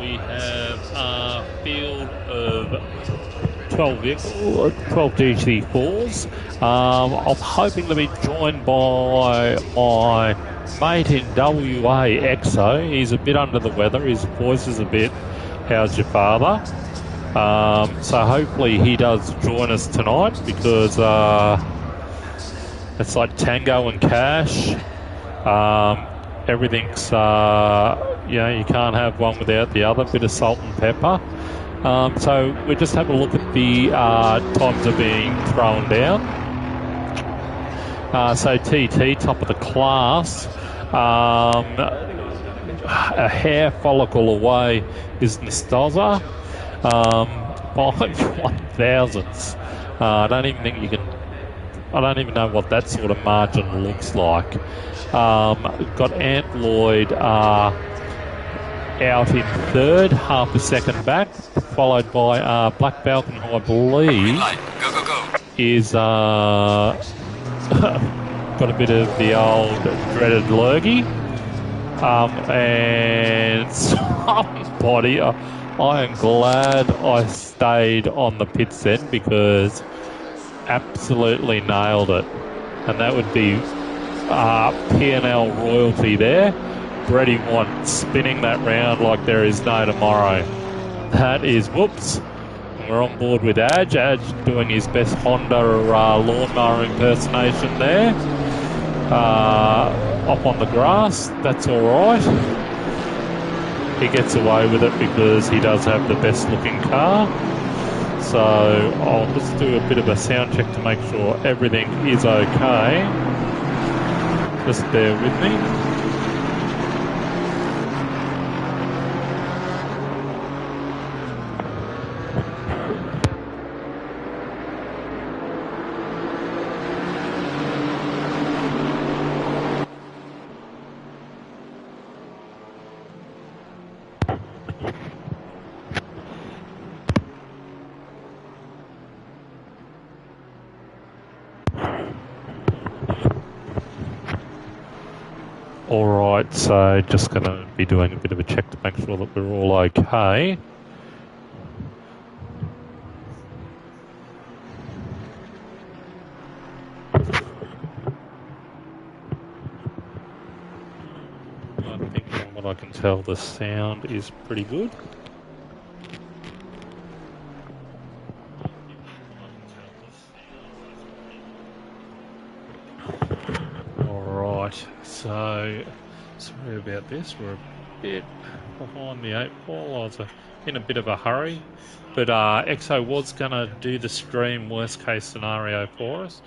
we have a field of 12 Gt4s. I'm hoping to be joined by my mate in WA, Exo. He's a bit under the weather. His voice is a bit, how's your father? So hopefully he does join us tonight because it's like Tango and Cash. Everything's, you can't have one without the other. Bit of salt and pepper. So we just have a look at the times of being thrown down. So TT, top of the class. A hair follicle away is Nistoza. 5/1000s. I don't even think you can. I don't even know what that sort of margin looks like. Got Ant Lloyd out in third, half a second back, followed by Black Falcon, who I believe is got a bit of the old dreaded lurgy. And somebody, I am glad I stayed on the pits then because absolutely nailed it. And that would be P&L royalty there. Brady Watt spinning that round like there is no tomorrow. That is, whoops. We're on board with Adge. Adge doing his best Honda lawnmower impersonation there. Up on the grass, that's alright. He gets away with it because he does have the best looking car. So I'll just do a bit of a sound check to make sure everything is okay. Just bear with me. Alright, so just going to be doing a bit of a check to make sure that we're all okay. I think from what I can tell, the sound is pretty good. Alright, so sorry about this. We're a bit behind the 8 ball. I was in a bit of a hurry, but Exo was going to do the stream worst case scenario for us,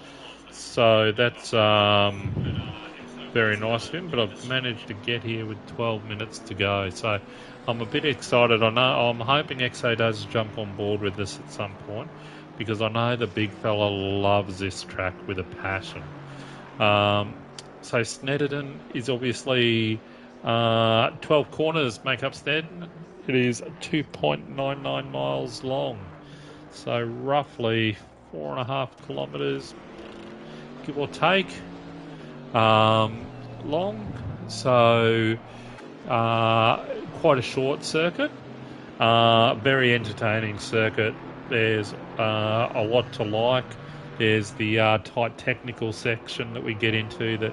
so that's very nice of him, but I've managed to get here with 12 minutes to go, so I'm a bit excited. I'm hoping Exo does jump on board with us at some point, because I know the big fella loves this track with a passion. So Snetterton is obviously 12 corners make up Snetterton. It is 2.99 miles long, so roughly 4.5 kilometres, give or take, long. So quite a short circuit, very entertaining circuit. There's a lot to like. There's the tight technical section that we get into that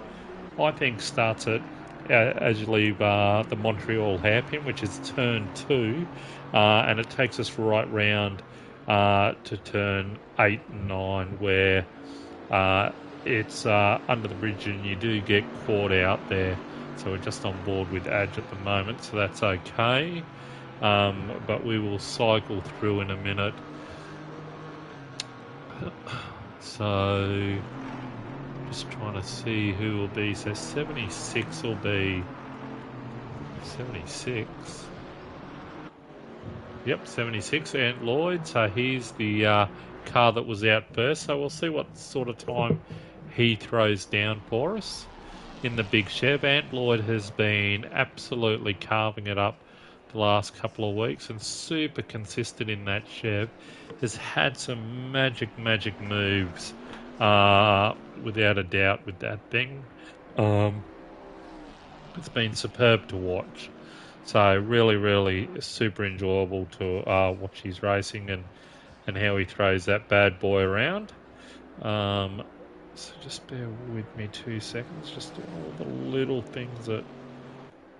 I think starts at as you leave the Montreal hairpin, which is turn 2, and it takes us right round to turn 8 and 9, where it's under the bridge and you do get caught out there. So we're just on board with Adge at the moment, so that's okay. But we will cycle through in a minute. So just trying to see who will be. So 76 will be 76. Yep, 76, Ant Lloyd. So he's the car that was out first. So we'll see what sort of time he throws down for us in the big Chev. Ant Lloyd has been absolutely carving it up the last couple of weeks and super consistent in that Chev. Has had some magic moves, without a doubt, with that thing. It's been superb to watch. So really, really super enjoyable to watch his racing and how he throws that bad boy around. So just bear with me 2 seconds, just doing all the little things that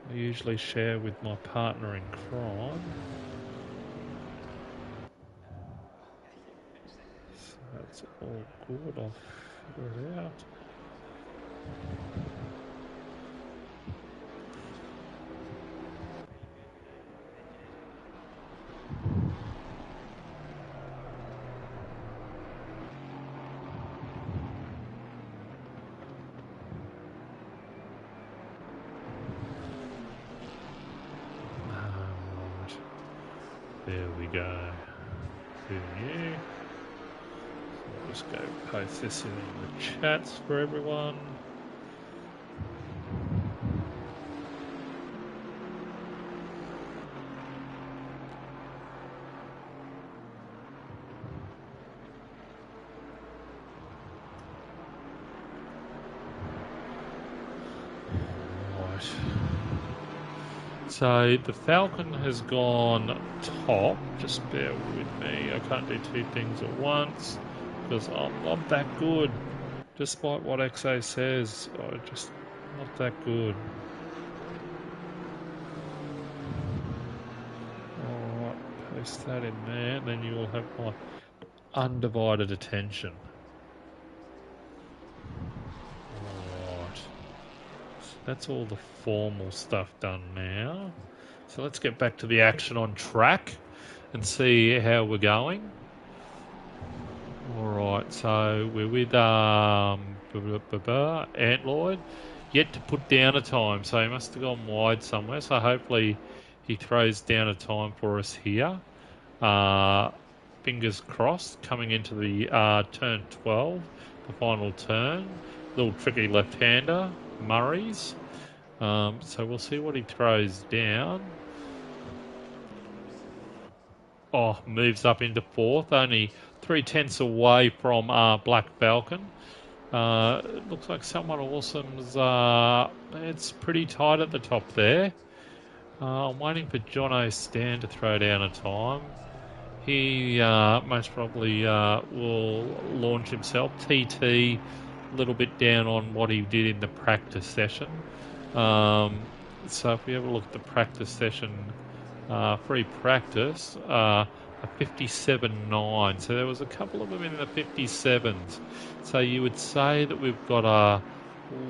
I usually share with my partner in crime. So that's all good, I'll figure it out. Right. There we go. Who knew? I'll just go post this in the chats for everyone. Right. So the Falcon has gone top. Just bear with me. I can't do two things at once because I'm not that good. Despite what XO says, I'm just not that good. Alright, post that in there, then you will have my undivided attention. Alright. So that's all the formal stuff done now. So let's get back to the action on track and see how we're going. Alright, so we're with Ant Lloyd. Yet to put down a time, so he must have gone wide somewhere. So hopefully he throws down a time for us here. Fingers crossed, coming into the turn 12, the final turn. Little tricky left-hander, Murray's. So we'll see what he throws down. Oh, moves up into fourth, only 3/10 away from Black Falcon. Looks like someone awesome's. It's pretty tight at the top there. I'm waiting for Jono Stan to throw down a time. He most probably will launch himself. TT, a little bit down on what he did in the practice session. So if we have a look at the practice session, free practice, a 57.9. So there was a couple of them in the 57s. So you would say that we've got a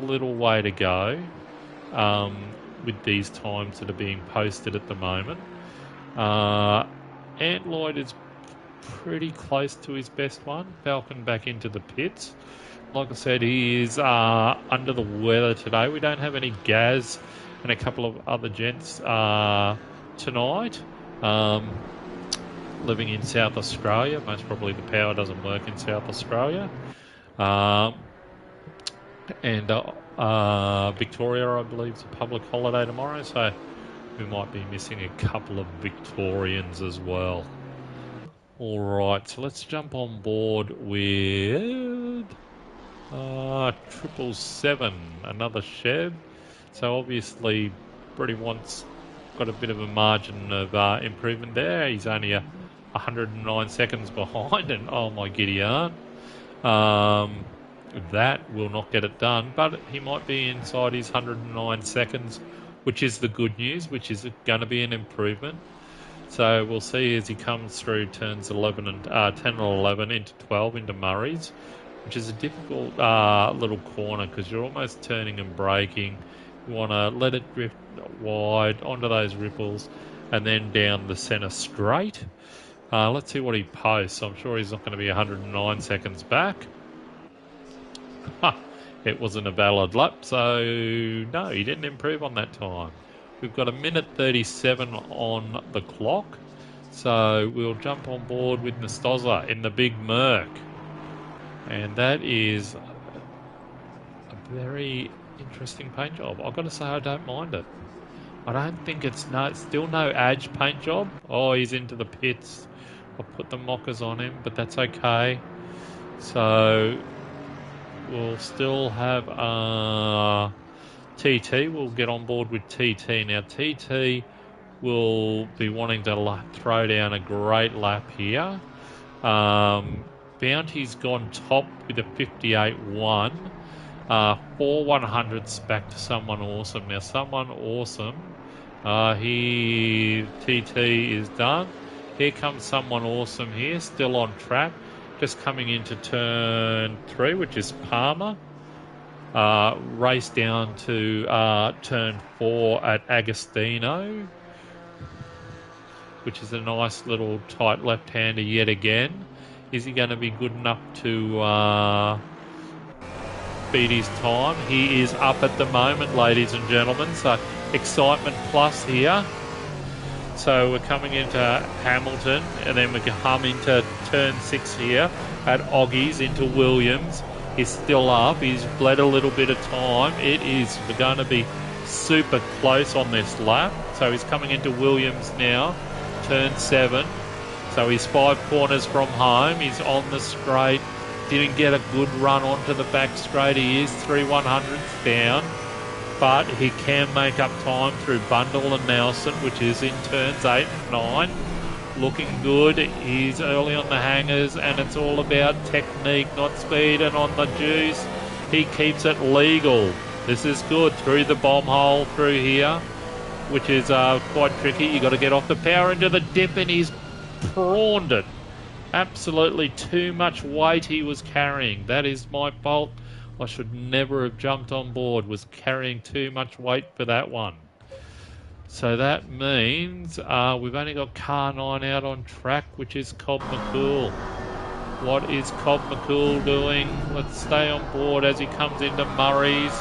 little way to go with these times that are being posted at the moment. Ant Lloyd is pretty close to his best one. Falcon back into the pits. Like I said, he is under the weather today. We don't have any Gaz and a couple of other gents tonight. Living in South Australia. Most probably the power doesn't work in South Australia. And Victoria, I believe, is a public holiday tomorrow, so we might be missing a couple of Victorians as well. All right, so let's jump on board with 777, another Chev. So obviously, Brady wants got a bit of a margin of improvement there. He's only 109 seconds behind, and oh my giddy aunt. That will not get it done, but he might be inside his 109 seconds, which is the good news, which is going to be an improvement. So we'll see as he comes through turns 11 and 10 and 11 into 12 into Murray's, which is a difficult little corner because you're almost turning and braking. You want to let it drift wide onto those ripples and then down the centre straight. Let's see what he posts. I'm sure he's not going to be 109 seconds back. It wasn't a valid lap, so no, he didn't improve on that time. We've got a minute 37 on the clock, so we'll jump on board with Nastoza in the Big Merc. And that is a very interesting paint job. I've got to say I don't mind it. I don't think it's still no Edge paint job. Oh, he's into the pits. I'll put the mockers on him, but that's okay. So we'll still have TT. We'll get on board with TT. Now, TT will be wanting to throw down a great lap here. Bounty's gone top with a 58.1. 4 100s back to Someone Awesome. Now, Someone Awesome, TT is done. Here comes Someone Awesome here, still on track. Just coming into turn 3, which is Palmer. Race down to turn 4 at Agostino, which is a nice little tight left-hander yet again. Is he going to be good enough to beat his time? He is up at the moment, ladies and gentlemen. So excitement plus here. So we're coming into Hamilton, and then we can hum into turn 6 here at Oggies into Williams. He's still up. He's bled a little bit of time. It is going to be super close on this lap. So he's coming into Williams now, turn 7. So he's 5 corners from home. He's on the straight. Didn't get a good run onto the back straight. He is 3 100s down. But he can make up time through Bundle and Nelson, which is in turns 8 and 9. Looking good. He's early on the hangers, and it's all about technique, not speed. And on the juice, he keeps it legal. This is good. Through the bomb hole through here, which is quite tricky. You got to get off the power into the dip, and he's prawned it. Absolutely too much weight he was carrying. That is my fault. I should never have jumped on board. Was carrying too much weight for that one. So that means we've only got car 9 out on track, which is Cobb McCool. What is Cobb McCool doing? Let's stay on board as he comes into Murray's.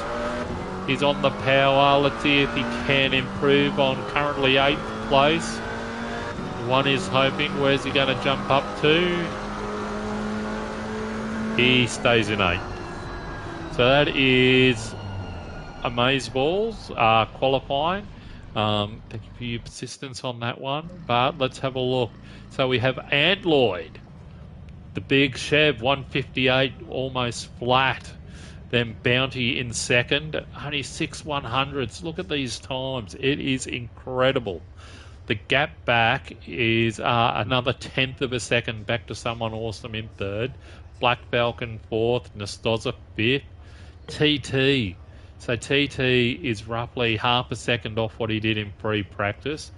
He's on the power. Let's see if he can improve on currently 8th place. One is hoping. Where's he going to jump up to? He stays in 8th. So that is Amazeballs qualifying. Thank you for your persistence on that one. But let's have a look. So we have Ant Lloyd, the big Chev, 158, almost flat. Then Bounty in second, only 6 100s. Look at these times. It is incredible. The gap back is another 1/10 of a second back to Someone Awesome in third. Black Falcon fourth, Nastoza fifth. TT. So TT is roughly half a second off what he did in pre-practice.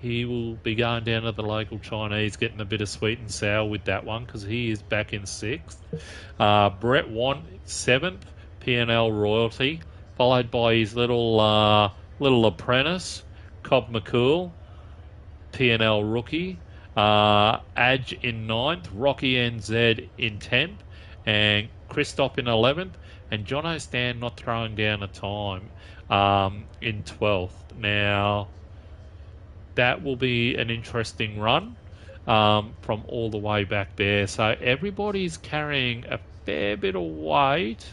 He will be going down to the local Chinese, getting a bit of sweet and sour with that one because he is back in 6th. Brett Want, 7th, P&L Royalty, followed by his little apprentice, Cobb McCool, P&L Rookie, Adge in 9th, Rocky NZ in 10th, and Christoph in 11th, and John O'Stan not throwing down a time in 12th. Now, that will be an interesting run from all the way back there. So everybody's carrying a fair bit of weight.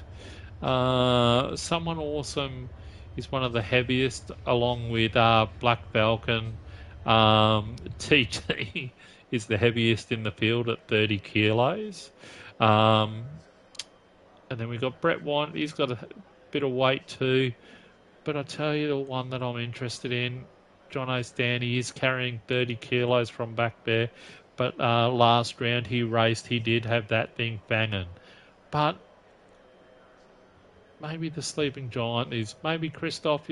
Someone Awesome is one of the heaviest, along with Black Falcon. TT is the heaviest in the field at 30 kilos. And then we've got Brett Want. He's got a bit of weight too. But I tell you the one that I'm interested in, John O'Stan, he is carrying 30 kilos from back there. But last round he raced, he did have that thing banging. But maybe the sleeping giant is, maybe Christoph,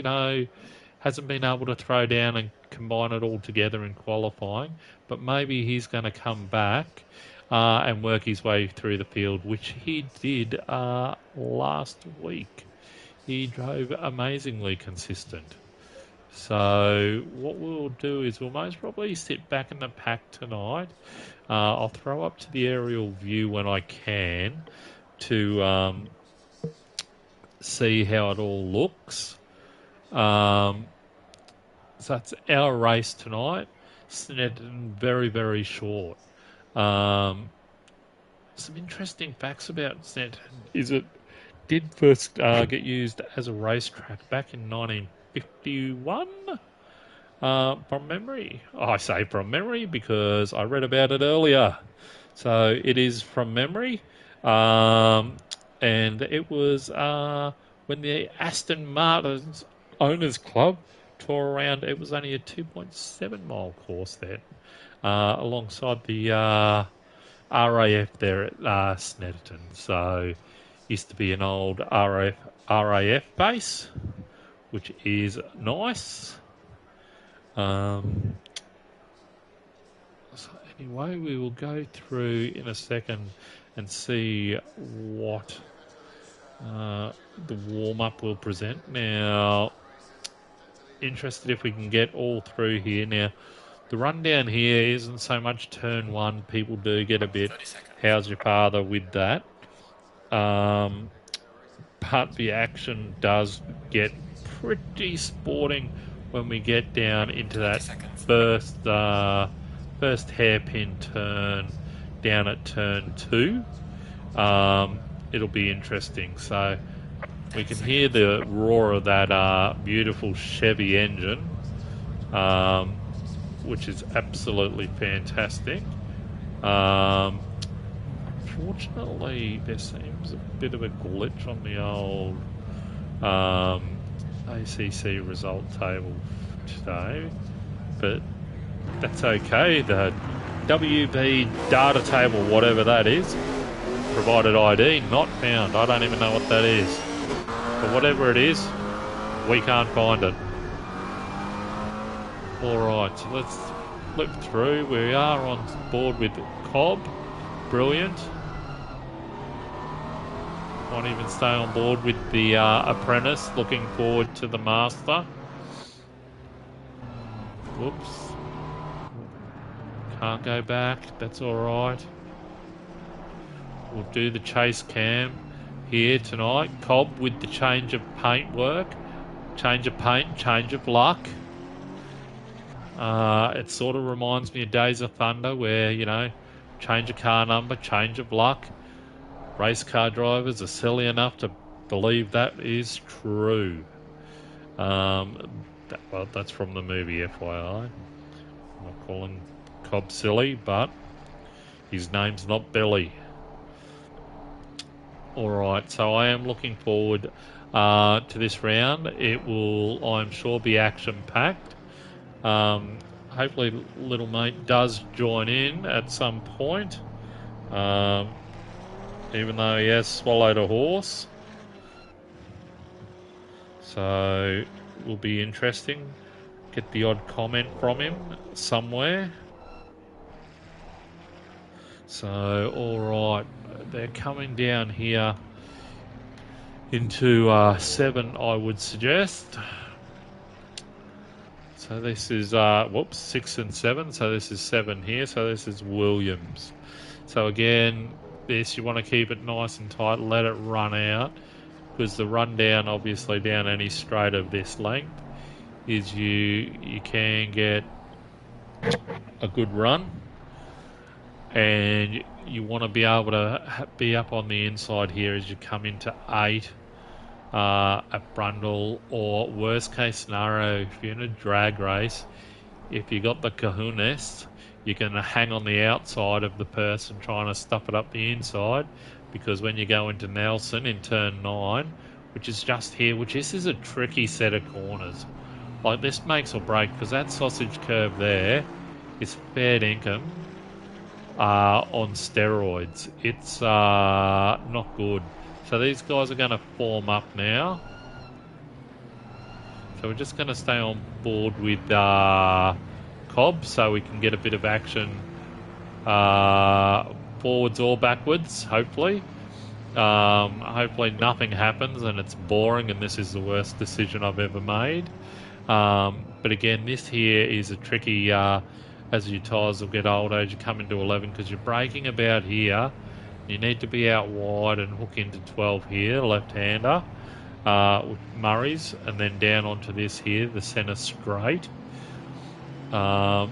hasn't been able to throw down and combine it all together in qualifying. But maybe he's going to come back and work his way through the field, which he did last week. He drove amazingly consistent. So what we'll do is we'll most probably sit back in the pack tonight. I'll throw up to the aerial view when I can to see how it all looks. So that's our race tonight. Snetterton very, very short. Some interesting facts about Snetterton is it did first get used as a racetrack back in 1951 from memory. I say from memory because I read about it earlier. So it is from memory. And it was when the Aston Martin's Owners Club Gt4 around. It was only a 2.7 mile course then, alongside the RAF there at Snetterton. So used to be an old RAF base, which is nice. So anyway, we will go through in a second and see what the warm-up will present. Now, interested if we can get all through here. Now, the rundown here isn't so much turn one. People do get a bit, how's your father with that? But the action does get pretty sporting when we get down into that first hairpin turn down at turn 2. It'll be interesting. So we can hear the roar of that beautiful Chevy engine, which is absolutely fantastic. Unfortunately, there seems a bit of a glitch on the old ACC result table today, but that's okay. The WB data table, whatever that is, provided ID, not found. I don't even know what that is. But whatever it is, we can't find it. Alright, so let's flip through. We are on board with Cobb. Brilliant. Might even stay on board with the apprentice. Looking forward to the master. Whoops. Can't go back. That's alright. We'll do the chase cam here tonight. Cobb with the change of paint work. Change of paint, change of luck. It sort of reminds me of Days of Thunder where, you know, change of car number, change of luck. Race car drivers are silly enough to believe that is true. Well, that's from the movie, FYI. I'm not calling Cobb silly, but his name's not Billy. Alright, so I am looking forward to this round. It will, I'm sure, be action-packed. Hopefully little mate does join in at some point, even though he has swallowed a horse. So it will be interesting. Get the odd comment from him somewhere. So, alright, they're coming down here into 7, I would suggest. So this is, 6 and 7. So this is 7 here. So this is Williams. So again, this, you want to keep it nice and tight. Let it run out. Because the rundown, obviously, down any straight of this length is you can get a good run. And you want to be able to be up on the inside here as you come into 8 at Brundle, or worst case scenario, if you're in a drag race, if you got the kahunas, you can hang on the outside of the person trying to stuff it up the inside, because when you go into Nelson in turn 9, which is just here, which this is a tricky set of corners. Like, this makes or break, because that sausage curve there is fair dinkum. On steroids. It's not good. So these guys are going to form up now. So we're just going to stay on board with Cobb so we can get a bit of action forwards or backwards, hopefully. Hopefully nothing happens and it's boring and this is the worst decision I've ever made. But again, this here is a tricky... as your tyres will get older, as you come into 11, because you're braking about here. You need to be out wide and hook into 12 here, left-hander, with Murray's, and then down onto this here, the centre straight. So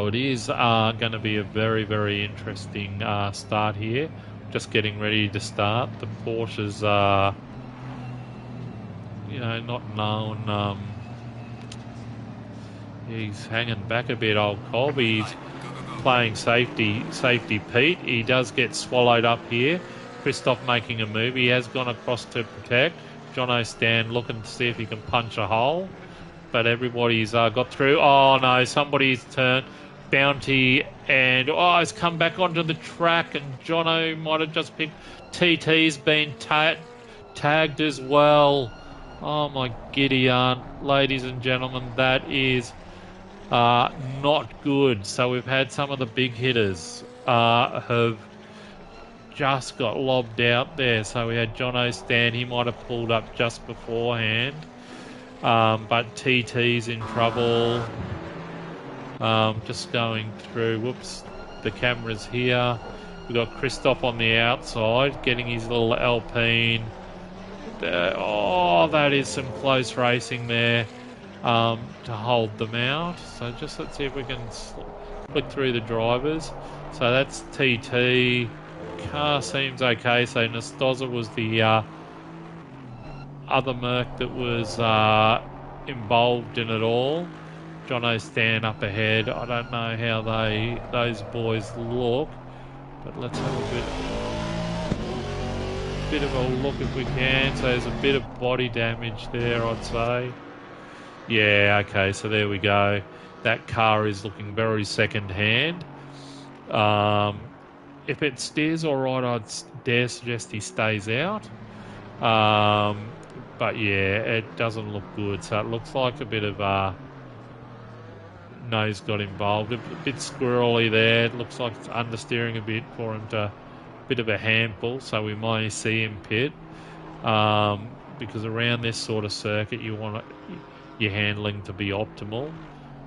it is going to be a very, very interesting start here. Just getting ready to start. The Porsches are, not known... he's hanging back a bit, old Cobb. He's playing safety Pete. He does get swallowed up here. Christoph making a move. He has gone across to protect. Jono Stan looking to see if he can punch a hole. But everybody's got through. Oh, no, somebody's turned. Bounty and, it's come back onto the track, and Jono might have just picked. TT's been tagged as well. Oh, my giddy aunt. Ladies and gentlemen, that is not good. So we've had some of the big hitters have just got lobbed out there. So we had Jono Stan. He might have pulled up just beforehand. But TT's in trouble. Just going through. Whoops, the camera's here. We've got Christoph on the outside getting his little Alpine. That is some close racing there to hold them out. So just let's see if we can flick through the drivers. So that's TT. Car seems okay. So Nastoza was the other Merc that was involved in it all. Jono Stan up ahead. I don't know how those boys look, but let's have a bit of a look if we can. So there's a bit of body damage there, I'd say. Yeah, okay, so there we go. That car is looking very second-hand. If it steers all right, I'd dare suggest he stays out. But yeah, it doesn't look good. So it looks like a bit of nose got involved. A bit squirrely there. It looks like it's understeering a bit for him to... bit of a handful, so we might see him pit. Because around this sort of circuit, you want your handling to be optimal.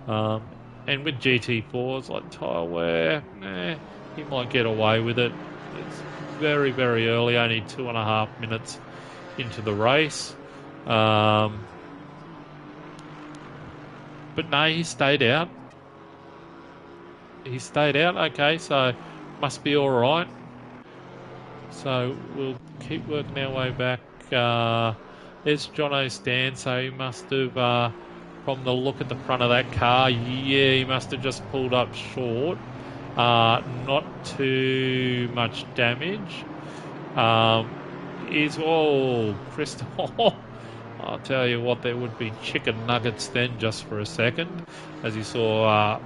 And with Gt4s like tyre wear, he might get away with it. It's very, very early, only 2.5 minutes into the race. But no, he stayed out. He stayed out, okay, so must be alright. So we'll keep working our way back. There's Jono Stan, so he must have, from the look at the front of that car, yeah, he must have just pulled up short. Not too much damage. Christoph. I'll tell you what, there would be chicken nuggets then just for a second, as you saw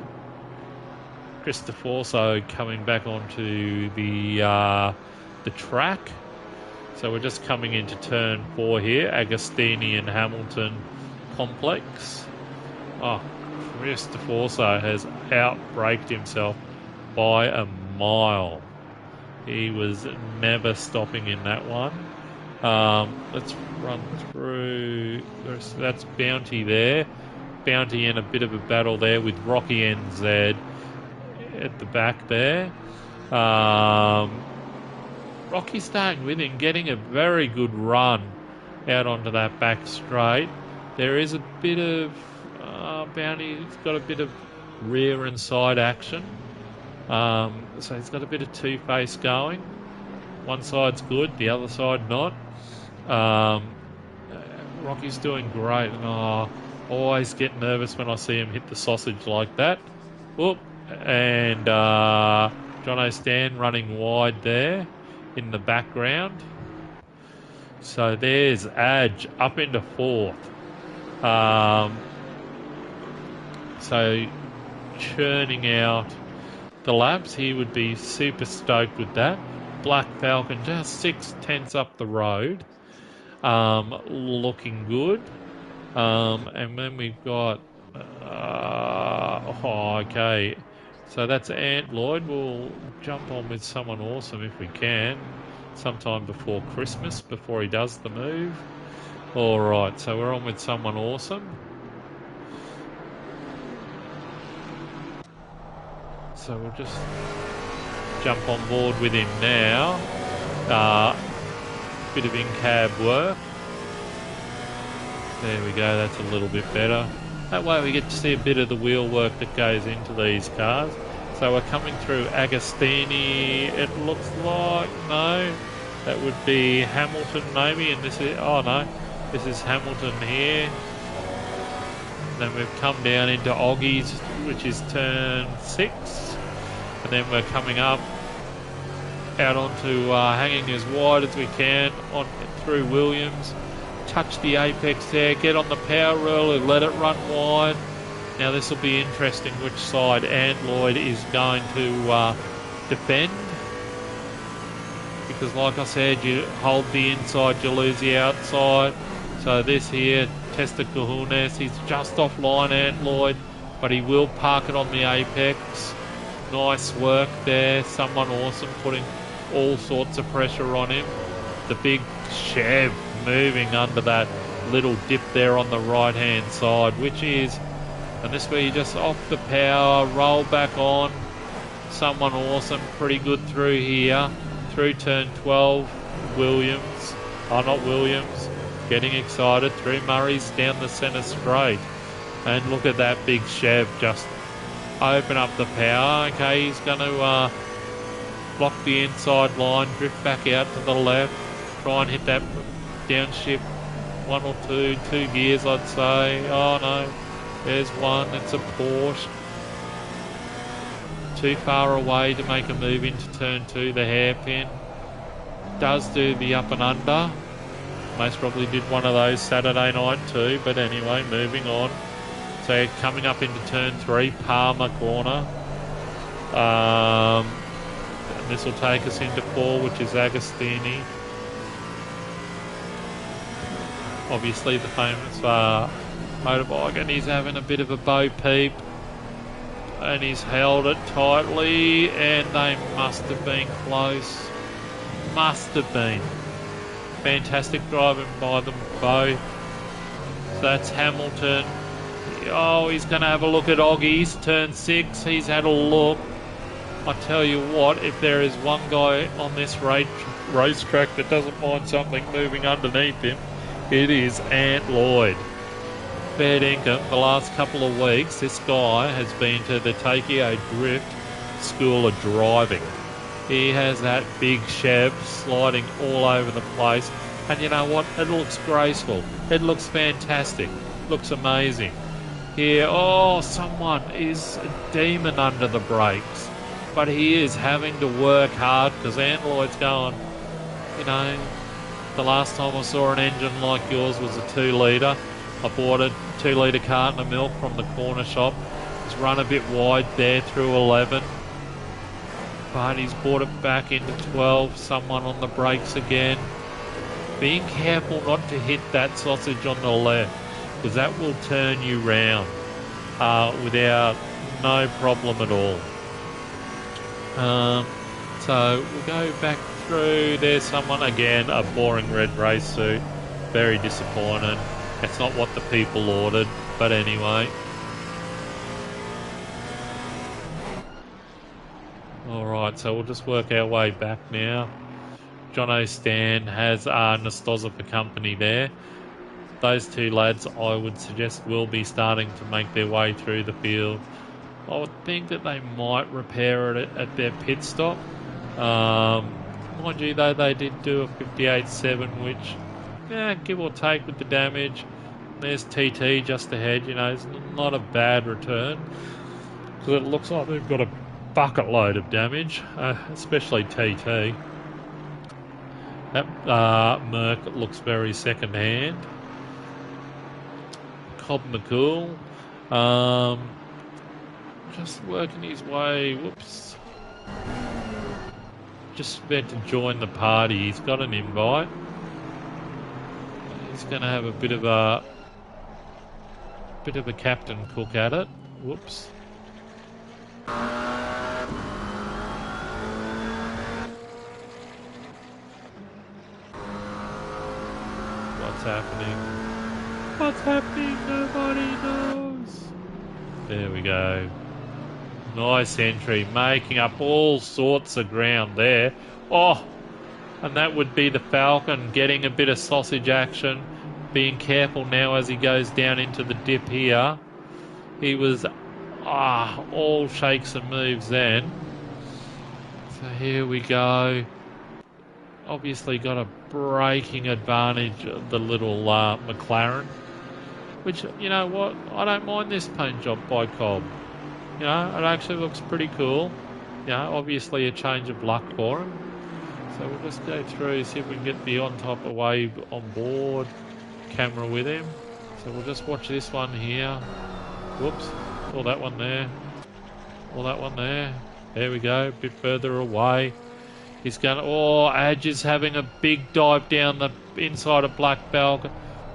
Christoph also coming back onto the track. So we're just coming into turn 4 here, Agostini and Hamilton complex. Christoph also has outbraked himself by a mile. He was never stopping in that one. Let's run through. That's Bounty there. Bounty in a bit of a battle there with Rocky NZ at the back there. Rocky staying with him, getting a very good run out onto that back straight. There is a bit of Bounty's got a bit of rear and side action. So he's got a bit of two-face going. One side's good, the other side not. Rocky's doing great, and I always get nervous when I see him hit the sausage like that. Whoop. And Jono Stan running wide there in the background. So there's Adge up into 4th. So churning out the laps. He would be super stoked with that. Black Falcon just 6/10 up the road. Looking good. And then we've got... okay. So that's Ant Lloyd. We'll jump on with someone awesome if we can. Sometime before Christmas, before he does the move. Alright, so we're on with someone awesome. So we'll just jump on board with him now. Bit of in-cab work. There we go, that's a little bit better. That way we get to see a bit of the wheel work that goes into these cars. So we're coming through Agostini. It looks like, no, that would be Hamilton maybe. And this is, this is Hamilton here. And then we've come down into Oggies, which is turn 6. And then we're coming up out onto hanging as wide as we can on through Williams. touch the apex there, get on the power roller, let it run wide. Now this will be interesting which side Antloyd is going to defend. Because like I said, you hold the inside, you lose the outside. So this here, Testacojones, he's just offline Antloyd, but he will park it on the apex. Nice work there, someone awesome putting all sorts of pressure on him. The big Chev moving under that little dip there on the right hand side, which is, and this where you just off the power, roll back on. Someone awesome, pretty good through here. Through turn 12, Williams, not Williams, getting excited, through Murray's down the centre straight. And look at that big Chev just open up the power. Okay, he's going to block the inside line, drift back out to the left, try and hit that downshift, one or two gears I'd say. Oh no, there's one, it's a Porsche. Too far away to make a move into turn 2, the hairpin. Does do the up and under. Most probably did one of those Saturday night too, but anyway, moving on. So coming up into turn 3, Palmer corner. And this will take us into 4, which is Agostini. Obviously the famous motorbike, and he's having a bit of a bo peep. And he's held it tightly, and they must have been close. Must have been. Fantastic driving by them both. So that's Hamilton. Oh, he's going to have a look at Oggy's turn 6. He's had a look. I tell you what, if there is one guy on this racetrack that doesn't mind something moving underneath him, it is Antloyd. Fair dinkum, the last couple of weeks, this guy has been to the Tokyo Drift School of Driving. He has that big Chev sliding all over the place. And you know what? It looks graceful. It looks fantastic. Looks amazing. Here, oh, someone is a demon under the brakes. But he is having to work hard because Antloyd's going, you know, the last time I saw an engine like yours was a 2-litre. I bought a 2-litre carton of milk from the corner shop. He's run a bit wide there through 11. But he's brought it back into 12. Someone on the brakes again. Being careful not to hit that sausage on the left, because that will turn you round without no problem at all. So we'll go back through. There's someone again, a boring red race suit. Very disappointed. That's not what the people ordered, but anyway. Alright, so we'll just work our way back now. Jono Stan has Nastoza for company there. Those two lads, I would suggest, will be starting to make their way through the field. I would think that they might repair it at their pit stop. Mind you, though, they did do a 58.7, which, give or take with the damage. There's TT just ahead, you know, it's not a bad return. Because it looks like they've got a bucket load of damage, especially TT. That Merc looks very second-hand. Cobb McCool, just working his way, whoops. Just about to join the party, he's got an invite. He's going to have a bit of a captain cook at it, whoops. What's happening? What's happening? Nobody knows. There we go. Nice entry, making up all sorts of ground there. Oh, and that would be the Falcon getting a bit of sausage action. Being careful now as he goes down into the dip here. He was all shakes and moves then. So here we go. Obviously got a braking advantage of the little McLaren. Which, you know what, I don't mind this paint job by Cobb. You know, it actually looks pretty cool. You know, obviously a change of luck for him. So we'll just go through, see if we can get the on top of wave on board. camera with him. So we'll just watch this one here. Whoops. Or that one there. Or that one there. There we go. A bit further away. He's going to... Oh, Edge is having a big dive down the inside of Black Falcon.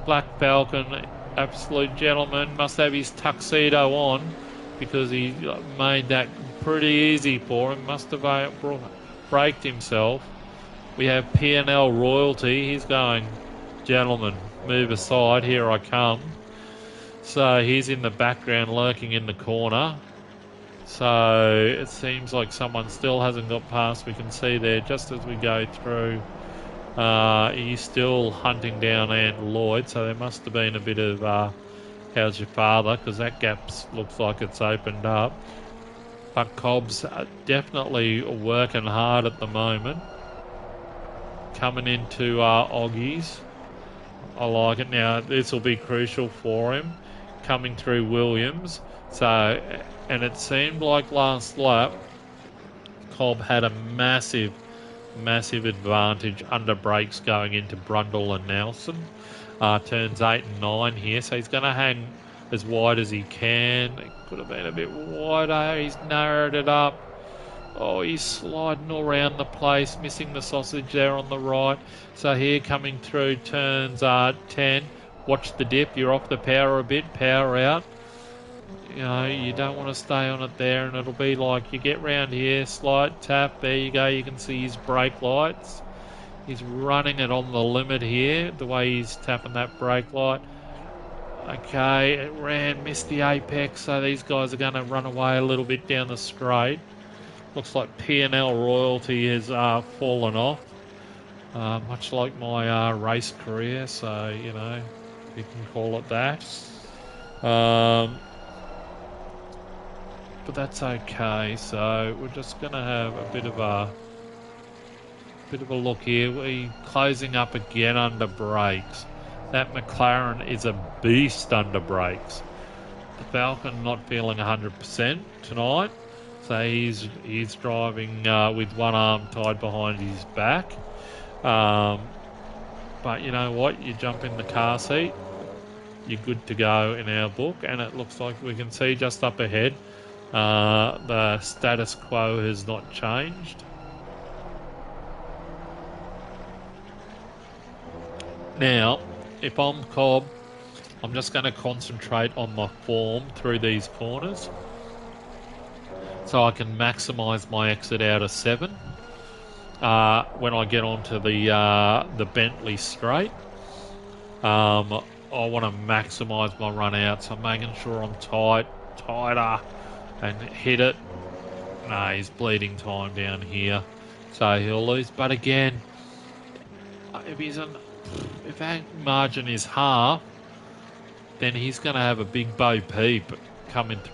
Black Falcon, absolute gentleman. Must have his tuxedo on because he made that pretty easy for him. Must have braked himself. We have P&L Royalty. He's going, gentlemen, move aside. Here I come. So he's in the background lurking in the corner. So it seems like someone still hasn't got past. We can see there just as we go through. He's still hunting down Ant Lloyd. So there must have been a bit of how's your father, because that gap looks like it's opened up. But Cobb's definitely working hard at the moment. Coming into Oggies. I like it. Now this will be crucial for him. Coming through Williams. So, and it seemed like last lap Cobb had a massive advantage under brakes going into Brundle and Nelson. Turns 8 and 9 here, so he's going to hang as wide as he can. It could have been a bit wider. He's narrowed it up. Oh, he's sliding all around the place, missing the sausage there on the right. So here coming through turns 10. Watch the dip. You're off the power a bit. Power out. You know, you don't want to stay on it there, and it'll be like you get round here, slide, tap, there you go. You can see his brake lights. He's running it on the limit here, the way he's tapping that brake light. Okay, it ran, missed the apex, so these guys are going to run away a little bit down the straight. Looks like P&L Royalty has fallen off, much like my race career, so, you know, you can call it that. But that's okay, so we're just going to have a bit of a look here. We're closing up again under brakes. That McLaren is a beast under brakes. The Falcon not feeling 100% tonight, so he's driving with one arm tied behind his back. But you know what? You jump in the car seat, you're good to go in our book, and it looks like we can see just up ahead. The status quo has not changed. Now, if I'm Cobb, I'm just going to concentrate on my form through these corners so I can maximise my exit out of 7 when I get onto the Bentley straight. I want to maximise my run out, so I'm making sure I'm tighter, and hit it. No, he's bleeding time down here, so he'll lose. But again, if that margin is half, then he's going to have a big Bo Peep coming through,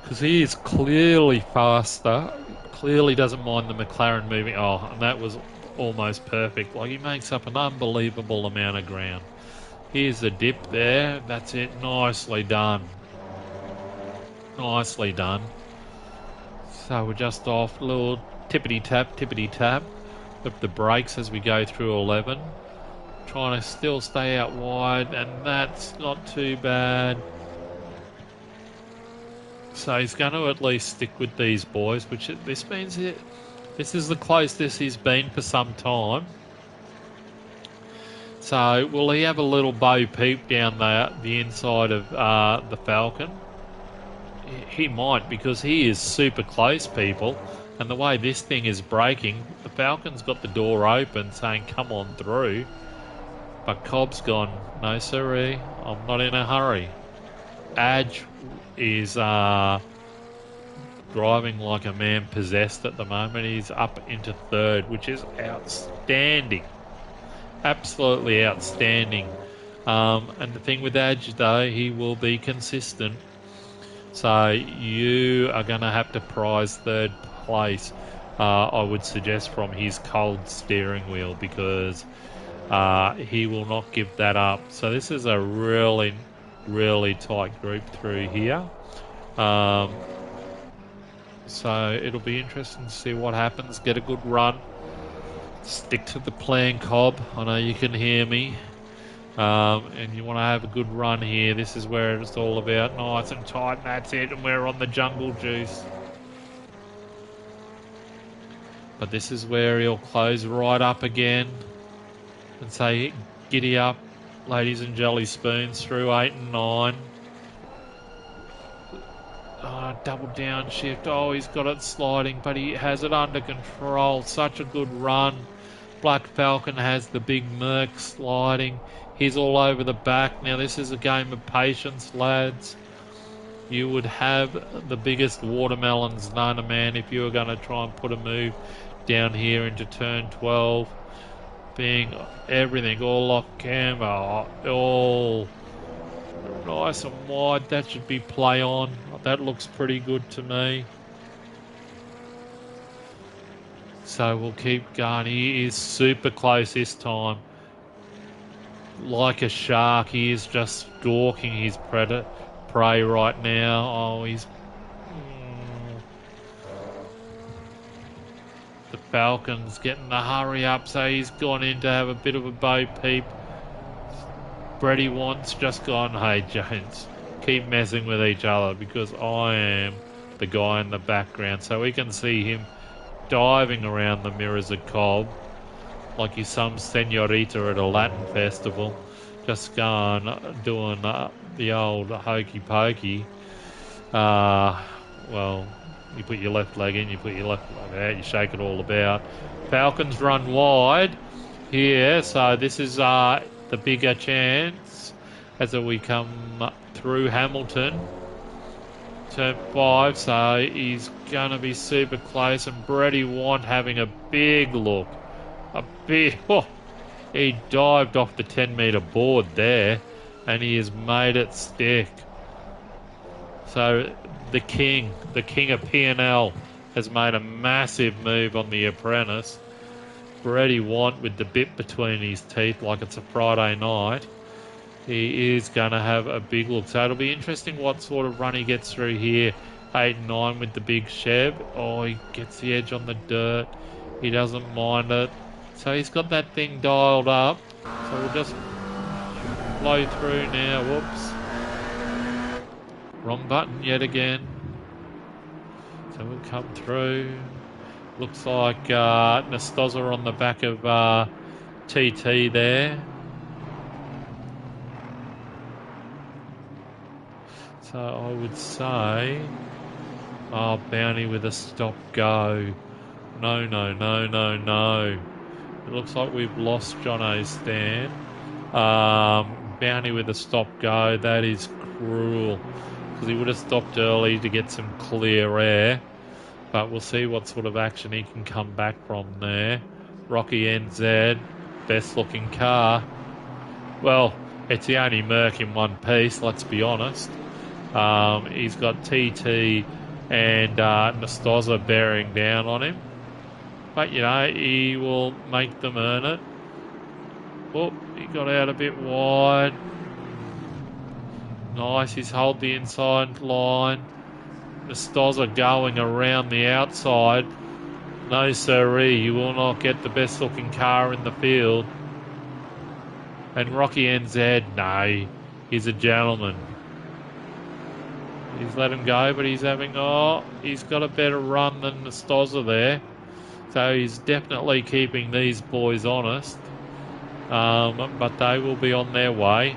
because he is clearly faster. Clearly doesn't mind the McLaren moving. Oh, and that was almost perfect. Like, he makes up an unbelievable amount of ground. Here's the dip there. That's it. Nicely done. Nicely done. So we're just off. A little tippity-tap with the brakes as we go through 11. Trying to still stay out wide, and that's not too bad. So he's going to at least stick with these boys, which this means this is the closest he's been for some time. So will he have a little Bo Peep down the inside of the Falcon? He might, because he is super close, people. And the way this thing is braking, the Falcon's got the door open saying, come on through. But Cobb's gone, no siree, I'm not in a hurry. Adge is driving like a man possessed at the moment. He's up into 3rd, which is outstanding. Absolutely outstanding. And the thing with Adge, though, he will be consistent. So you are going to have to prize 3rd place, I would suggest, from his cold steering wheel, because he will not give that up. So this is a really, really tight group through here. So it'll be interesting to see what happens. Get a good run. Stick to the plan, Cobb. I know you can hear me. And you want to have a good run here. This is where it's all about. Nice and tight, and that's it. And we're on the jungle juice. But this is where he'll close right up again and say, giddy up, ladies and jelly spoons, through 8 and 9. Double downshift. Oh, he's got it sliding, but he has it under control. Such a good run. Black Falcon has the big Merc sliding. He's all over the back. Now, this is a game of patience, lads. You would have the biggest watermelons known to man if you were going to try and put a move down here into turn 12. Being everything all off camber, all nice and wide. That should be play on. That looks pretty good to me. So we'll keep going. He is super close this time. Like a shark, he is just stalking his prey right now. Oh, he's... The Falcon's getting the hurry up, so he's gone in to have a bit of a bo peep. Brady wants just gone, hey, Jones, keep messing with each other because I am the guy in the background. So we can see him diving around the mirrors of Cobb like he's some senorita at a Latin festival, just going, doing the old hokey pokey. Well, you put your left leg in, you put your left leg out, you shake it all about. Falcons run wide here, so this is the bigger chance as we come through Hamilton. Turn 5, so he's going to be super close, and Brady Want having a big look. He dived off the 10-metre board there, and he has made it stick. So the king of P&L has made a massive move on the apprentice. Brady Want with the bit between his teeth like it's a Friday night. He is going to have a big look. So it'll be interesting what sort of run he gets through here. 8 and 9 with the big Chev. Oh, he gets the edge on the dirt. He doesn't mind it. So he's got that thing dialed up. So we'll just blow through now. Whoops. Wrong button yet again. So we'll come through. Looks like Nastoza on the back of TT there. So I would say, Bounty with a stop go. No. It looks like we've lost Jono's stand. Bounty with a stop go. That is cruel because he would have stopped early to get some clear air. But we'll see what sort of action he can come back from there. Rocky NZ, best looking car. Well, it's the only Merc in one piece, let's be honest. He's got TT and Nastoza bearing down on him. But, you know, he will make them earn it. Oh, he got out a bit wide. Nice, he's held the inside line. Nastoza going around the outside. No siree, you will not get the best looking car in the field. And Rocky NZ, no, he's a gentleman. He's let him go, but he's he's got a better run than Nastoza there. So he's definitely keeping these boys honest. But they will be on their way.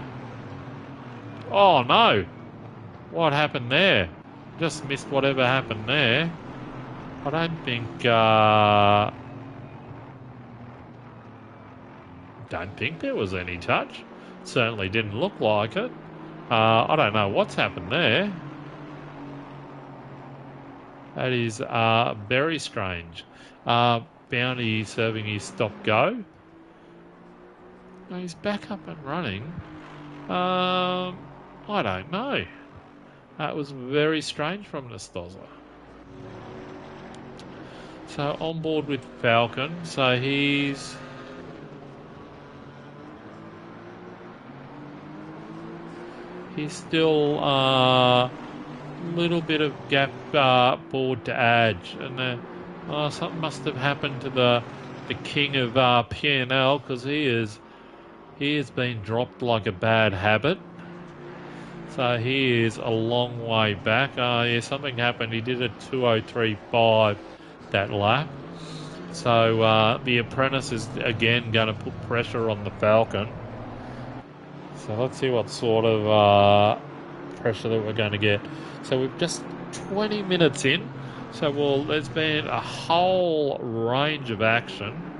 Oh, no. What happened there? Just missed whatever happened there. I don't think there was any touch. Certainly didn't look like it. I don't know what's happened there. That is very strange. Bounty serving his stop go. No, he's back up and running. I don't know. That was very strange from Nastoza. So on board with Falcon. So he's still little bit of gap board to Edge, and something must have happened to the king of P&L because he he has been dropped like a bad habit. So he is a long way back. Yeah, something happened. He did a 2:03.5 that lap. So the apprentice is again going to put pressure on the Falcon. So let's see what sort of pressure that we're going to get. So we're just 20 minutes in. So there's been a whole range of action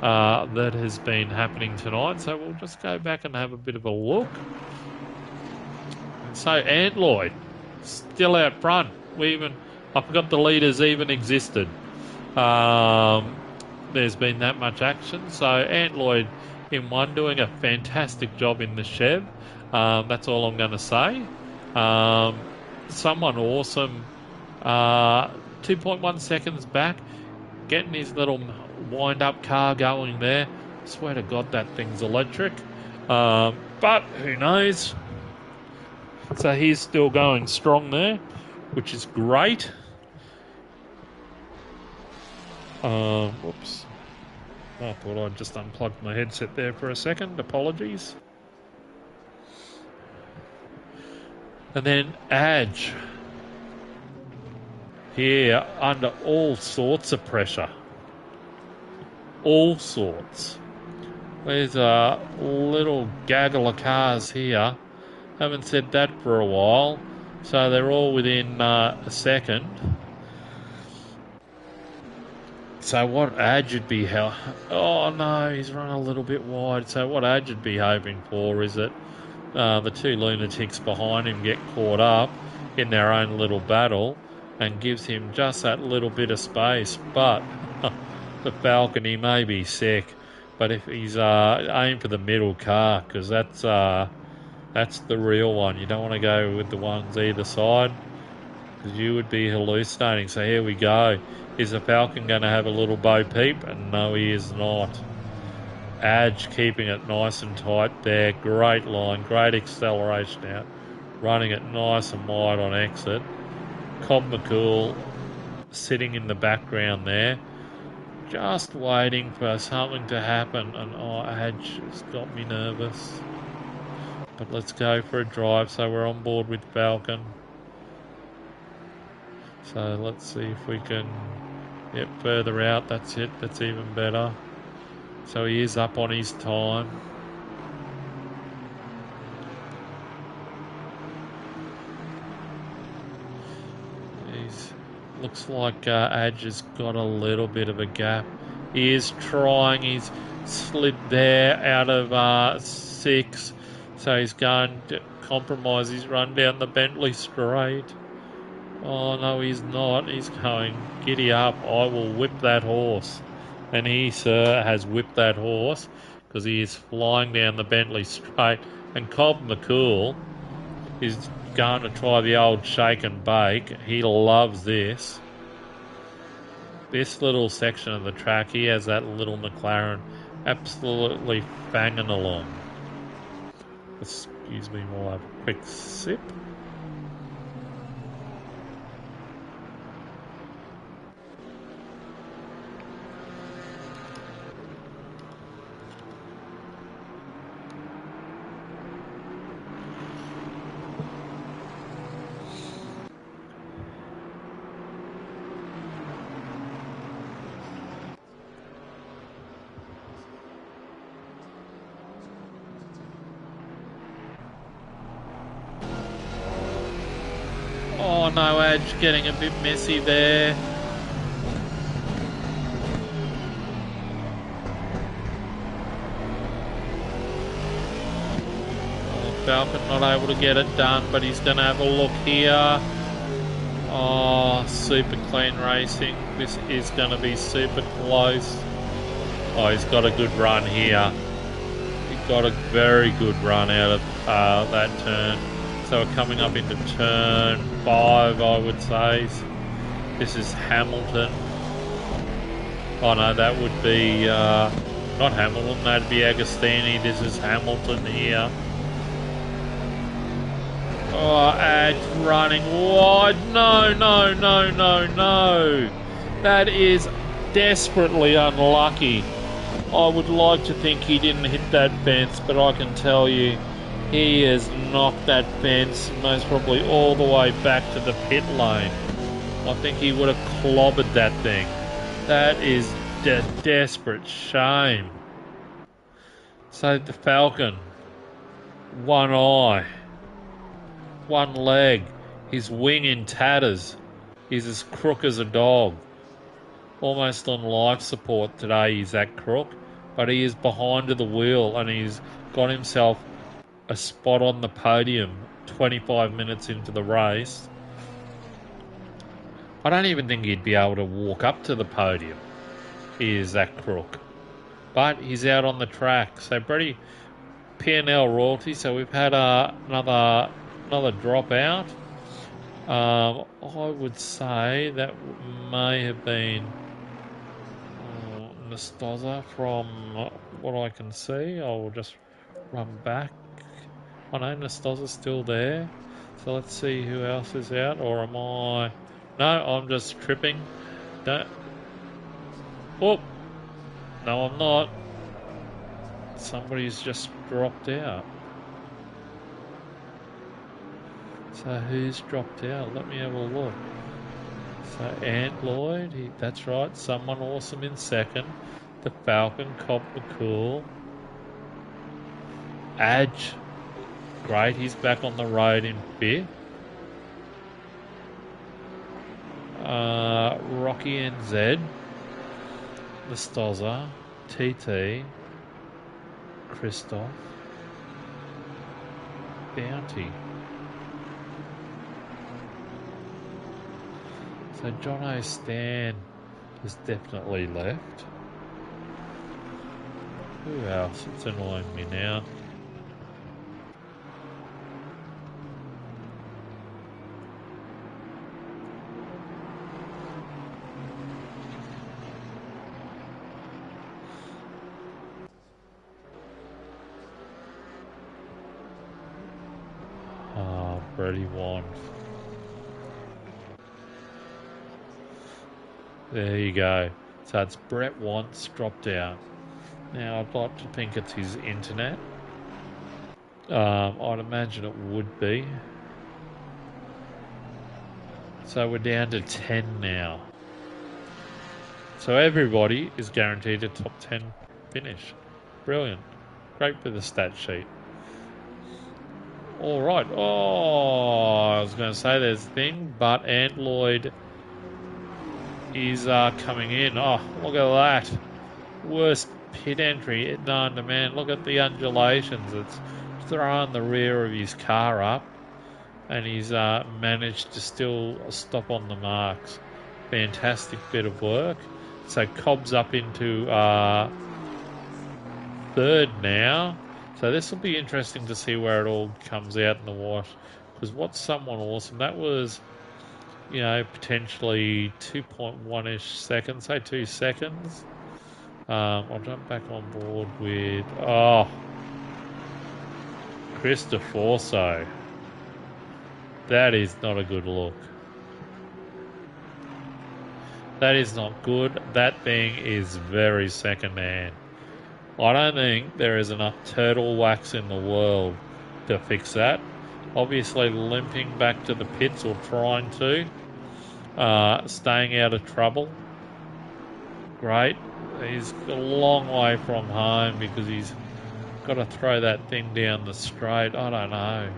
that has been happening tonight. So we'll just go back and have a bit of a look. So Antloyd still out front. I forgot the leaders even existed. There's been that much action. So Antloyd in one doing a fantastic job in the Chev. That's all I'm going to say. Someone awesome. 2.1 seconds back, getting his little wind-up car going there. I swear to God that thing's electric. But who knows? So he's still going strong there, which is great. Whoops. I thought I'd just unplugged my headset there for a second. Apologies. And then Adge. Here, under all sorts of pressure. All sorts. There's a little gaggle of cars here. Haven't said that for a while. So they're all within a second. So what Adge would be... Oh no, he's run a little bit wide. So what Adge would be hoping for is that the two lunatics behind him get caught up in their own little battle and gives him just that little bit of space. But the Falcon, he may be sick, but if he's aim for the middle car, because that's the real one. You don't want to go with the ones either side, because you would be hallucinating. So here we go. Is the Falcon going to have a little bo peep? And no, he is not. Adge keeping it nice and tight there. Great line, great acceleration out. Running it nice and wide on exit. Cobb McCool sitting in the background there, just waiting for something to happen, and Adge has got me nervous. But let's go for a drive, so we're on board with Falcon. So let's see if we can get further out. That's it, that's even better. So he is up on his time. Looks like Adge has got a little bit of a gap. He is trying. He's slid there out of 6. So he's going to compromise his run down the Bentley straight. Oh, no, he's not. He's going, giddy up. I will whip that horse. And he, sir, has whipped that horse because he is flying down the Bentley straight. And Cobb McCool is going to try the old shake and bake. He loves this. This little section of the track, he has that little McLaren absolutely banging along. Excuse me while I have a quick sip. Oh no, Adge getting a bit messy there. Falcon not able to get it done, but he's going to have a look here. Oh, super clean racing. This is going to be super close. Oh, he's got a good run here. He got a very good run out of that turn. So we're coming up into turn 5, I would say. This is Hamilton. Oh no, that would be not Hamilton, that'd be Agostini. This is Hamilton here. Oh, Adge running wide. No, no, no, no, no. That is desperately unlucky. I would like to think he didn't hit that fence, but I can tell you he has knocked that fence most probably all the way back to the pit lane. I think he would have clobbered that thing. That is a desperate shame. So the Falcon, one eye, one leg, his wing in tatters. He's as crook as a dog. Almost on life support today, he's that crook. But he is behind the wheel and he's got himself a spot on the podium 25 minutes into the race. I don't even think he'd be able to walk up to the podium. He is that crook. But he's out on the track. So Brady, P&L royalty. So we've had another dropout. I would say that may have been Nestoza from what I can see. I will just run back. I know Nestoza's still there. So let's see who else is out. Or am I... No, I'm just tripping. Don't... Oh! No, I'm not. Somebody's just dropped out. So who's dropped out? Let me have a look. So Ant Lloyd, that's right, someone awesome in second. The Falcon, Cobb McCool. Adge, great, he's back on the road in fifth. Rocky NZ, Nestoza, TT, Christoph, Bounty. So John O'Stan has definitely left. Who else? It's annoying me now. Brady won. There you go. So it's Brett Wants dropped out. Now I'd like to think it's his internet. I'd imagine it would be. So we're down to 10 now. So everybody is guaranteed a top 10 finish. Brilliant. Great for the stat sheet. All right. Oh, I was going to say there's a thing, but Ant Lloyd is coming in. Oh, look at that. Worst pit entry known to man. Look at the undulations. It's throwing the rear of his car up, and he's managed to still stop on the marks. Fantastic bit of work. So Cobb's up into third now. So this will be interesting to see where it all comes out in the wash. Because what's someone awesome? That was, you know, potentially 2.1-ish seconds, say 2 seconds. I'll jump back on board with, Gt4. So that is not a good look. That is not good. That thing is very second-hand. I don't think there is enough turtle wax in the world to fix that. Obviously limping back to the pits or trying to. Staying out of trouble. Great. He's a long way from home because he's got to throw that thing down the straight. I don't know.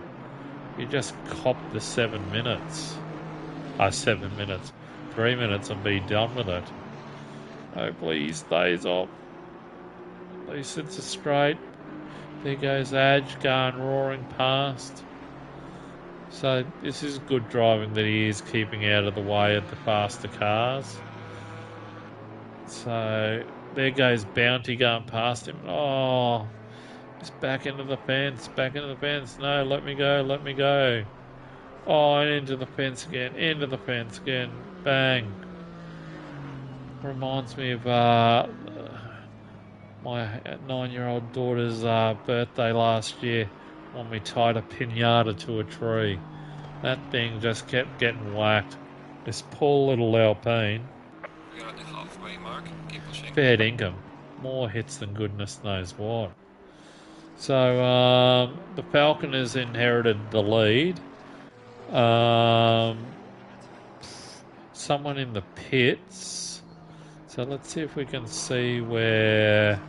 You just cop the 7 minutes. 7 minutes. 3 minutes and be done with it. Hopefully he stays off. He sits it straight. There goes Adge going roaring past. So this is good driving that he is keeping out of the way of the faster cars. So there goes Bounty going past him. Oh, he's back into the fence, back into the fence. No, let me go, let me go. Oh, and into the fence again, into the fence again. Bang. Reminds me of my 9-year-old daughter's birthday last year when we tied a pinata to a tree. That thing just kept getting whacked. This poor little Alpine. We are at the halfway mark. Keep pushing. Fair income. more hits than goodness knows what. So the Falcon has inherited the lead. Someone in the pits. So let's see if we can see where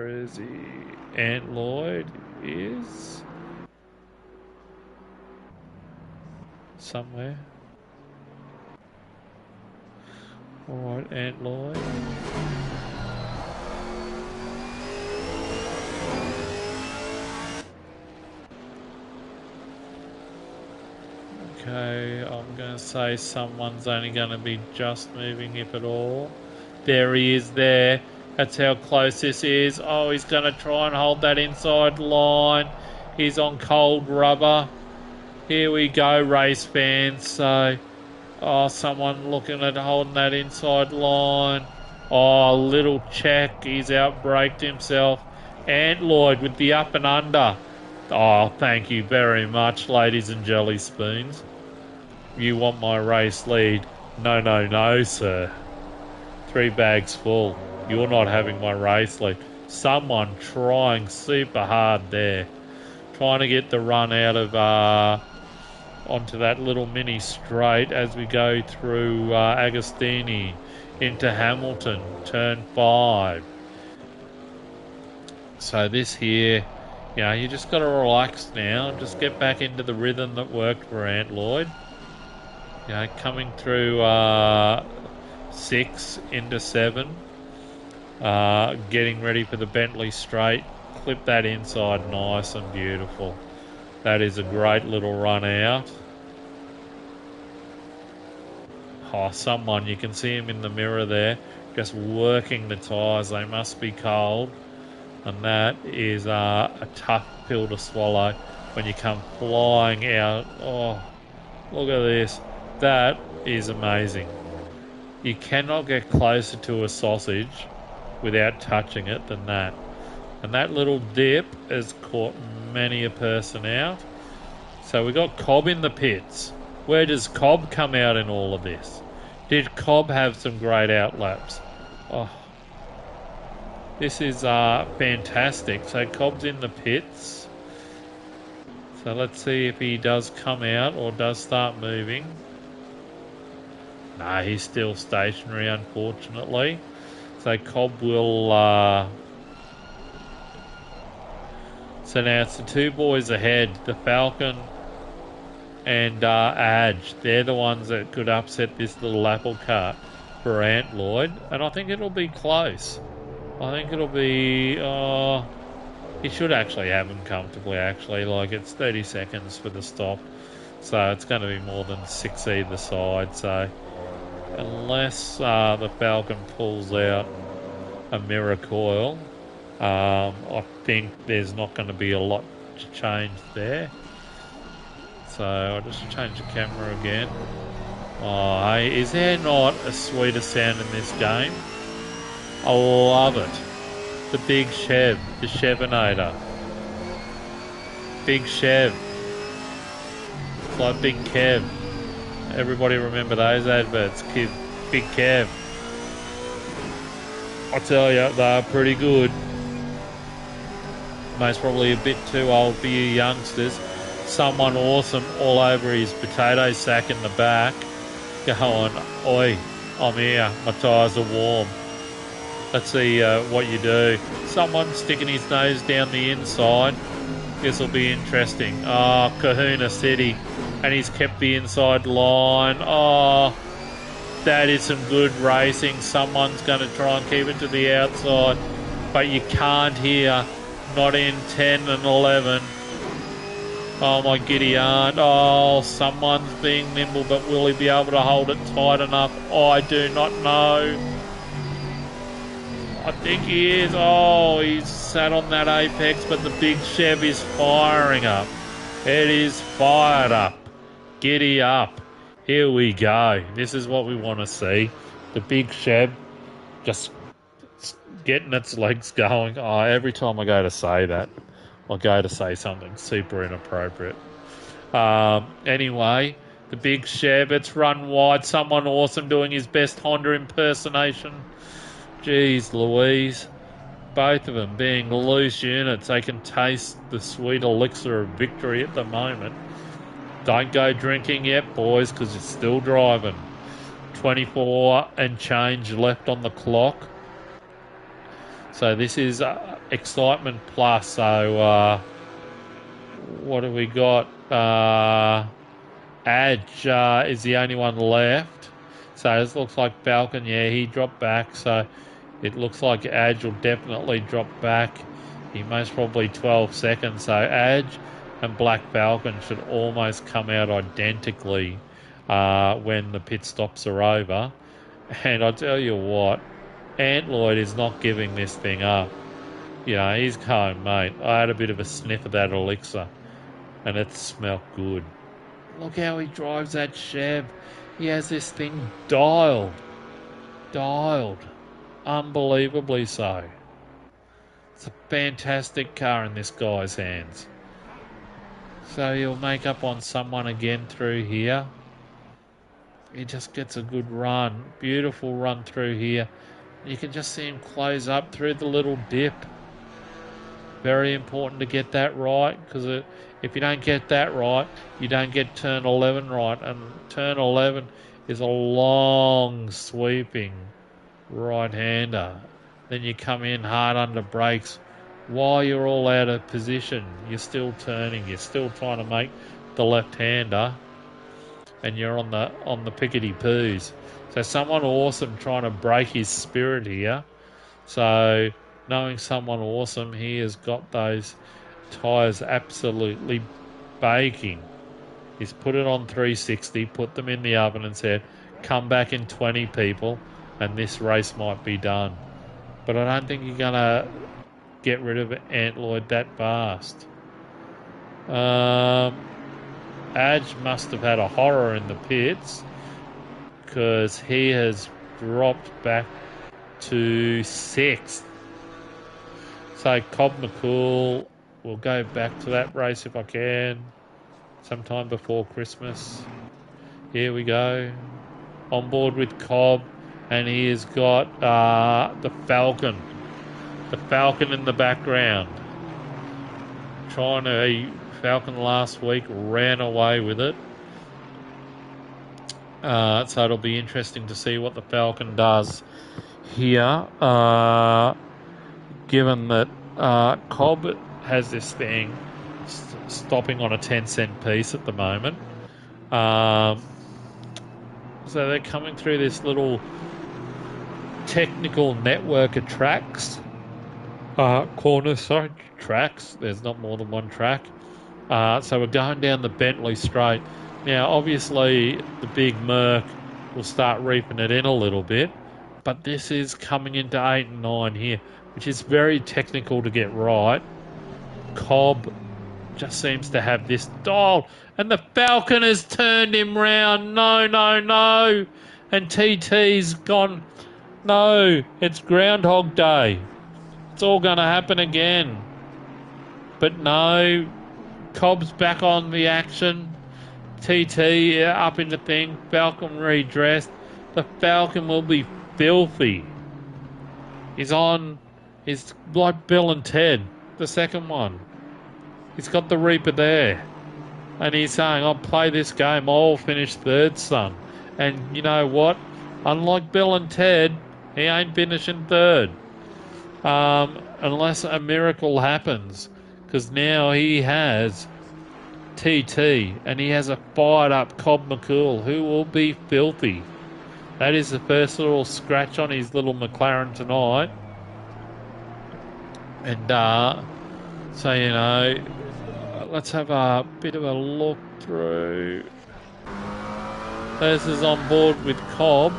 is he? Ant Lloyd is somewhere. Alright, Ant Lloyd. Okay, I'm going to say someone's only going to be just moving, if at all. There he is there. That's how close this is. Oh, he's going to try and hold that inside line. He's on cold rubber. Here we go, race fans. So, someone looking at holding that inside line. Oh, little check. He's outbraked himself. Ant Lloyd with the up and under. Oh, thank you very much, ladies and jelly spoons. You want my race lead? No, no, no, sir. 3 bags full. You're not having my race lead. Someone trying super hard there. Trying to get the run out of onto that little mini straight as we go through Agostini into Hamilton, turn 5. So this here, you just got to relax now. Just get back into the rhythm that worked for Ant Lloyd. Coming through 6 into 7. Getting ready for the Bentley straight. Clip that inside nice and beautiful. That is a great little run out. Oh, someone, you can see him in the mirror there, just working the tyres. They must be cold. And that is a tough pill to swallow when you come flying out. Oh, look at this. That is amazing. You cannot get closer to a sausage without touching it than that. And that little dip has caught many a person out. So we got Cobb in the pits. Where does Cobb come out in all of this? Did Cobb have some great outlaps? Oh, this is fantastic. So Cobb's in the pits. So let's see if he does come out or does start moving. No, he's still stationary, unfortunately. So Cobb will... So now it's the 2 boys ahead, the Falcon and Adge. They're the ones that could upset this little apple cart for Ant Lloyd. And I think it'll be close. I think it'll be... he should actually have him comfortably, actually. Like, it's 30 seconds for the stop. So it's going to be more than 6 either side. So unless the Falcon pulls out a mirror coil, I think there's not going to be a lot to change there. So I'll just change the camera again. Oh, hey, is there not a sweeter sound in this game? I love it. The Big Chev, the Chevinator. Big Chev. It's like Big Kev. Everybody remember those adverts, kid. Big Kev. I tell you, they're pretty good. Most probably a bit too old for you youngsters. Someone awesome all over his potato sack in the back. Going, oi, I'm here, my tyres are warm. Let's see what you do. Someone sticking his nose down the inside. This will be interesting. Oh, Kahuna City. And he's kept the inside line. Oh, that is some good racing. Someone's going to try and keep it to the outside. But you can't here. Not in 10 and 11. Oh, my giddy aunt. Oh, someone's being nimble, but will he be able to hold it tight enough? Oh, I do not know. I think he is. Oh, he's sat on that apex, but the Big Chev is firing up. It is fired up. Giddy up. Here we go. This is what we want to see. The Big Chev just getting its legs going. Oh, every time I go to say that, I go to say something super inappropriate. Anyway, The big Chev, it's run wide. Someone awesome doing his best Honda impersonation. Jeez Louise. Both of them being loose units. They can taste the sweet elixir of victory at the moment. Don't go drinking yet, boys, because you're still driving. 24 and change left on the clock. So this is excitement plus. So what have we got? Adge is the only one left. So it looks like Falcon, yeah, he dropped back. So it looks like Adge will definitely drop back. He most probably 12 seconds. So Adge and Black Falcon should almost come out identically when the pit stops are over. And I tell you what, Ant Lloyd is not giving this thing up. You know, he's going, mate, I had a bit of a sniff of that elixir and it smelled good. Look how he drives that Chev. He has this thing dialed. Unbelievably so. It's a fantastic car in this guy's hands. So he'll make up on someone again through here. He just gets a good run. Beautiful run through here. You can just see him close up through the little dip. Very important to get that right, because if you don't get that right, you don't get turn 11 right. And turn 11 is a long sweeping right-hander. Then you come in hard under brakes. While you're all out of position, you're still turning. You're still trying to make the left-hander, and you're on the pickety poos. So someone awesome trying to break his spirit here. So knowing someone awesome, he has got those tyres absolutely baking. He's put it on 360, put them in the oven and said, come back in 20 people and this race might be done. But I don't think you're going to get rid of Ant Lloyd that fast. Adge must have had a horror in the pits, because he has dropped back to 6th. So Cobb McCool will go back to that race if I can, sometime before Christmas. Here we go. On board with Cobb, and he has got the Falcon. The Falcon in the background. Falcon last week ran away with it. So it'll be interesting to see what the Falcon does here. Given that Cobb has this thing stopping on a 10-cent piece at the moment. So they're coming through this little technical network of tracks. Tracks. There's not more than one track. So we're going down the Bentley Straight. Now, obviously, the big Merc will start reaping it in a little bit, but this is coming into 8 and 9 here, which is very technical to get right. Cobb just seems to have this dialed, and the Falcon has turned him round. No. And TT's gone, no, it's Groundhog Day. It's all going to happen again. But no, Cobb's back on the action. TT up in the thing. Falcon redressed. The Falcon will be filthy. He's like Bill and Ted, the second one. He's got the Reaper there. And he's saying, I'll play this game. I'll finish third, son. And you know what? Unlike Bill and Ted, he ain't finishing third. Unless a miracle happens. Because now he has TT, and he has a fired-up Cobb McCool, who will be filthy. That is the first little scratch on his little McLaren tonight. And so, you know, let's have a bit of a look through. This is on board with Cobb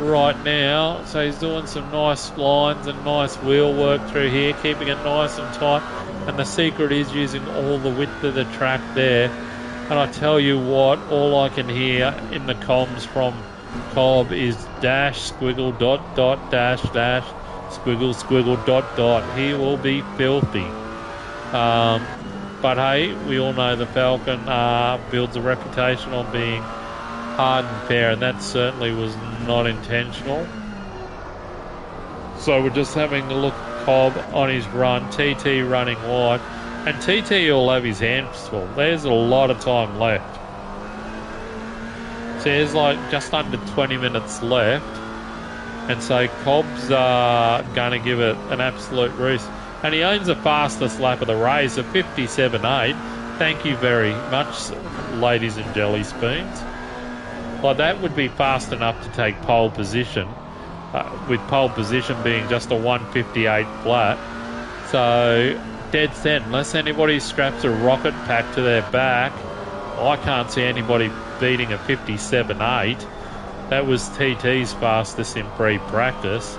right now. So he's doing some nice lines and nice wheel work through here, keeping it nice and tight. And the secret is using all the width of the track there. And I tell you what, all I can hear in the comms from Cobb is dash, squiggle, dot, dot, dash, squiggle, squiggle, dot, dot. He will be filthy. But hey, we all know the Falcon builds a reputation on being hard and fair, and that certainly was not intentional. So we're just having a look at Cobb on his run, TT running wide, and TT will have his hands full. There's a lot of time left. So there's like just under 20 minutes left, and so Cobb's going to give it an absolute roost. And he owns the fastest lap of the race, a 57.8. Thank you very much, ladies and jelly spoons. Like, that would be fast enough to take pole position, with pole position being just a 158 flat. So, dead set, unless anybody straps a rocket pack to their back, I can't see anybody beating a 57.8. That was TT's fastest in pre-practice.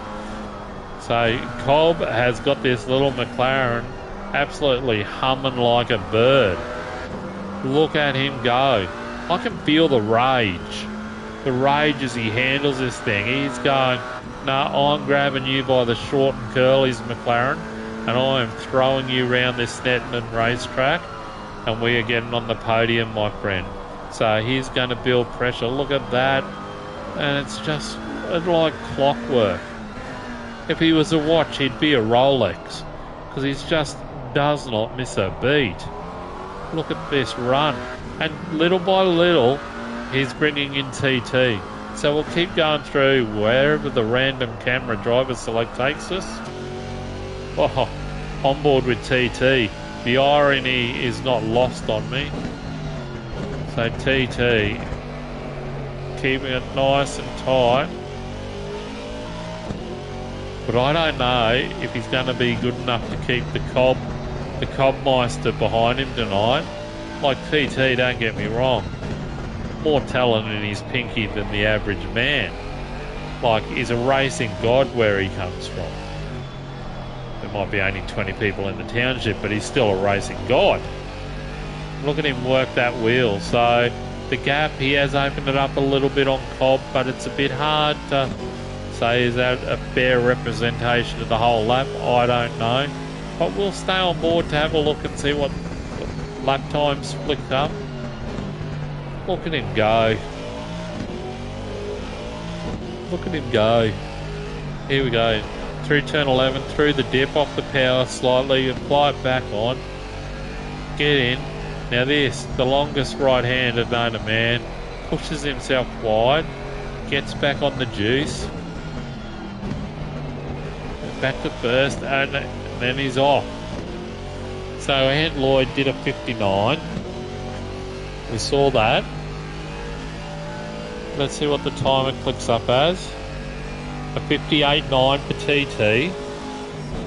So Cobb has got this little McLaren absolutely humming like a bird. Look at him go. I can feel the rage. The rage as he handles this thing. He's going, no, I'm grabbing you by the short and curlies, McLaren, and I am throwing you around this Snetterton racetrack, and we are getting on the podium, my friend. So he's going to build pressure. Look at that. And it's just like clockwork. If he was a watch, he'd be a Rolex, because he just does not miss a beat. Look at this run. And little by little, he's bringing in TT. So we'll keep going through wherever the random camera driver select takes us. Oh, on board with TT. The irony is not lost on me. So TT, keeping it nice and tight. But I don't know if he's going to be good enough to keep the Cobmeister behind him tonight. Like TT, don't get me wrong, more talent in his pinky than the average man. Like, he's a racing god where he comes from. There might be only 20 people in the township, but he's still a racing god. Look at him work that wheel. So the gap, he has opened it up a little bit on Cobb, but it's a bit hard to say, is that a fair representation of the whole lap? I don't know. But we'll stay on board to have a look and see what lap times flicked up. Look at him go. Look at him go. Here we go. Through turn 11, through the dip, off the power slightly, apply it back on. Get in. Now this, the longest right-handed known to man, pushes himself wide, gets back on the juice. Back to first, and then he's off. So Ant Lloyd did a 59. We saw that. Let's see what the timer clicks up as. A 58.9 for TT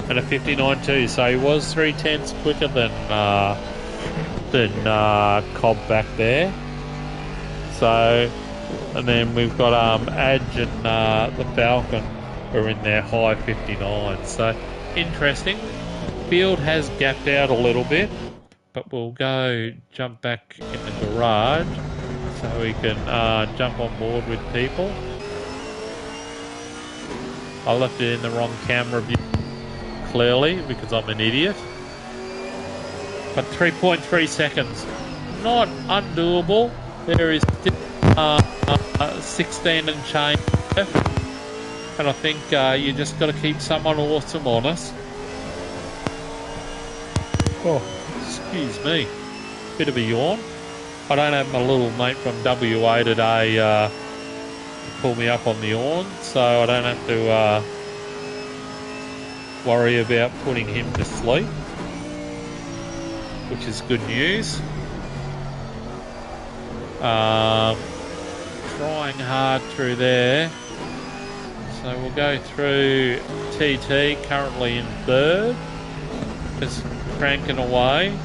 and a 59.2. So he was 0.3 quicker than Cobb back there. So, and then we've got Adge and the Falcon are in their high 59. So interesting. Field has gapped out a little bit, but we'll go jump back in the garage so we can jump on board with people. I left it in the wrong camera view clearly because I'm an idiot. But 3.3 seconds, not undoable. There is 16 and change left. And I think you just got to keep someone awesome on us. Oh, excuse me. Bit of a yawn. I don't have my little mate from WA today to pull me up on the yawn, so I don't have to worry about putting him to sleep, which is good news. Trying hard through there. So we'll go through TT, currently in third. Just cranking away,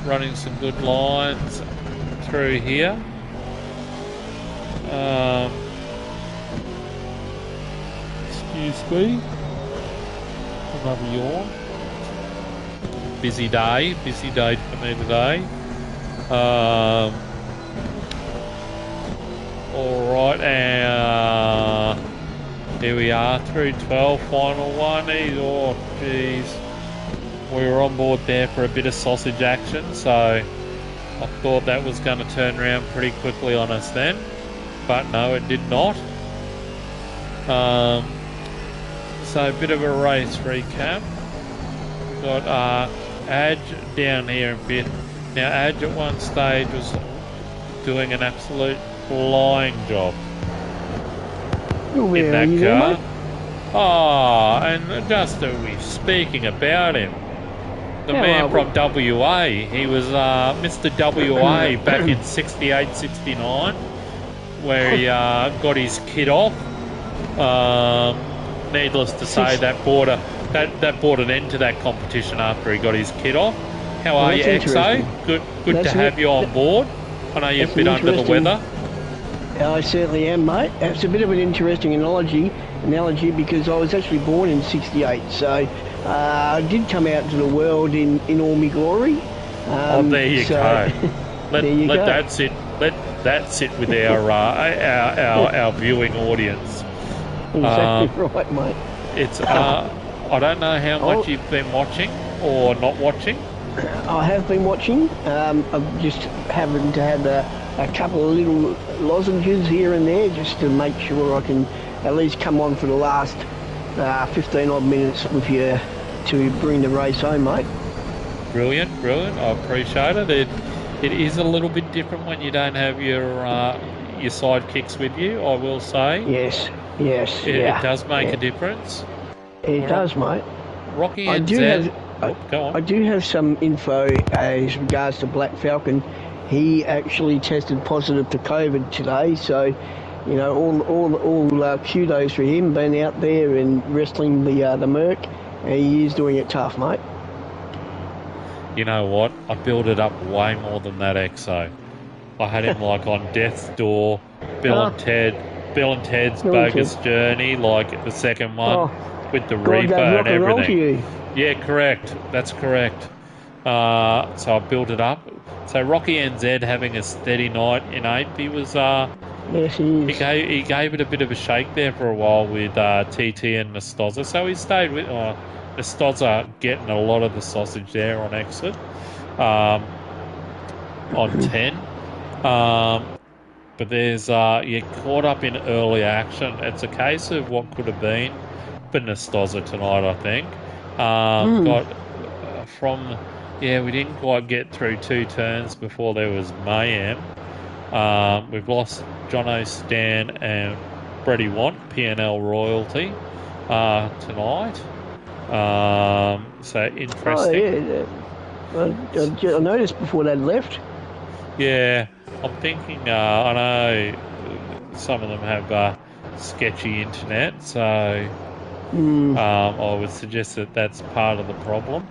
running some good lines through here. Excuse me. Another yawn. Busy day for me today. Alright, here we are, through 12, final one. Oh, jeez. we were on board there for a bit of sausage action, so I thought that was going to turn around pretty quickly on us then, but no, it did not. So a bit of a race recap. We've got Adge down here a bit. Now Adge at one stage was doing an absolute flying job in that car. Oh, and just we're speaking about him. The man from WA. He was Mr. WA back in 68, 69, where he got his kit off. Needless to say, that brought an end to that competition after he got his kit off. How are you, XO? Good to have you on board. I know you're a bit under the weather. I certainly am, mate. It's a bit of an interesting analogy because I was actually born in 68, so I did come out to the world in all my glory. There you go. Let that sit. Let that sit with our viewing audience. Exactly right, mate. It's I don't know how much you've been watching or not watching. I have been watching. I've just happened to have a couple of little lozenges here and there just to make sure I can at least come on for the last 15 odd minutes with you to bring the race home, mate. Brilliant. I appreciate it. It is a little bit different when you don't have your sidekicks with you, I will say. Yes. It does make a difference. It does, mate. Rocky and Zed. Go on. I do have some info as regards to Black Falcon. He actually tested positive to COVID today, so you know all kudos for him being out there and wrestling the Merc. He is doing it tough, mate. You know what? I built it up way more than that, XO. I had him like on death's door, Bill and Ted's Bogus Journey, like the second one with the Reaper and everything. Yeah, correct. That's correct. So I built it up. So Rocky NZ having a steady night in 8th. He was yes, he is. He gave it a bit of a shake there for a while with TT and Nastoza. So he stayed with Nastoza getting a lot of the sausage there on exit on 10. But there's you're caught up in early action. It's a case of what could have been for Nastoza tonight, I think. Got from we didn't quite get through 2 turns before there was mayhem. We've lost Jono Stan and Brady Want, PNL royalty, tonight. So interesting. I noticed before they left. Yeah, I'm thinking. I know some of them have sketchy internet, so I would suggest that that's part of the problem.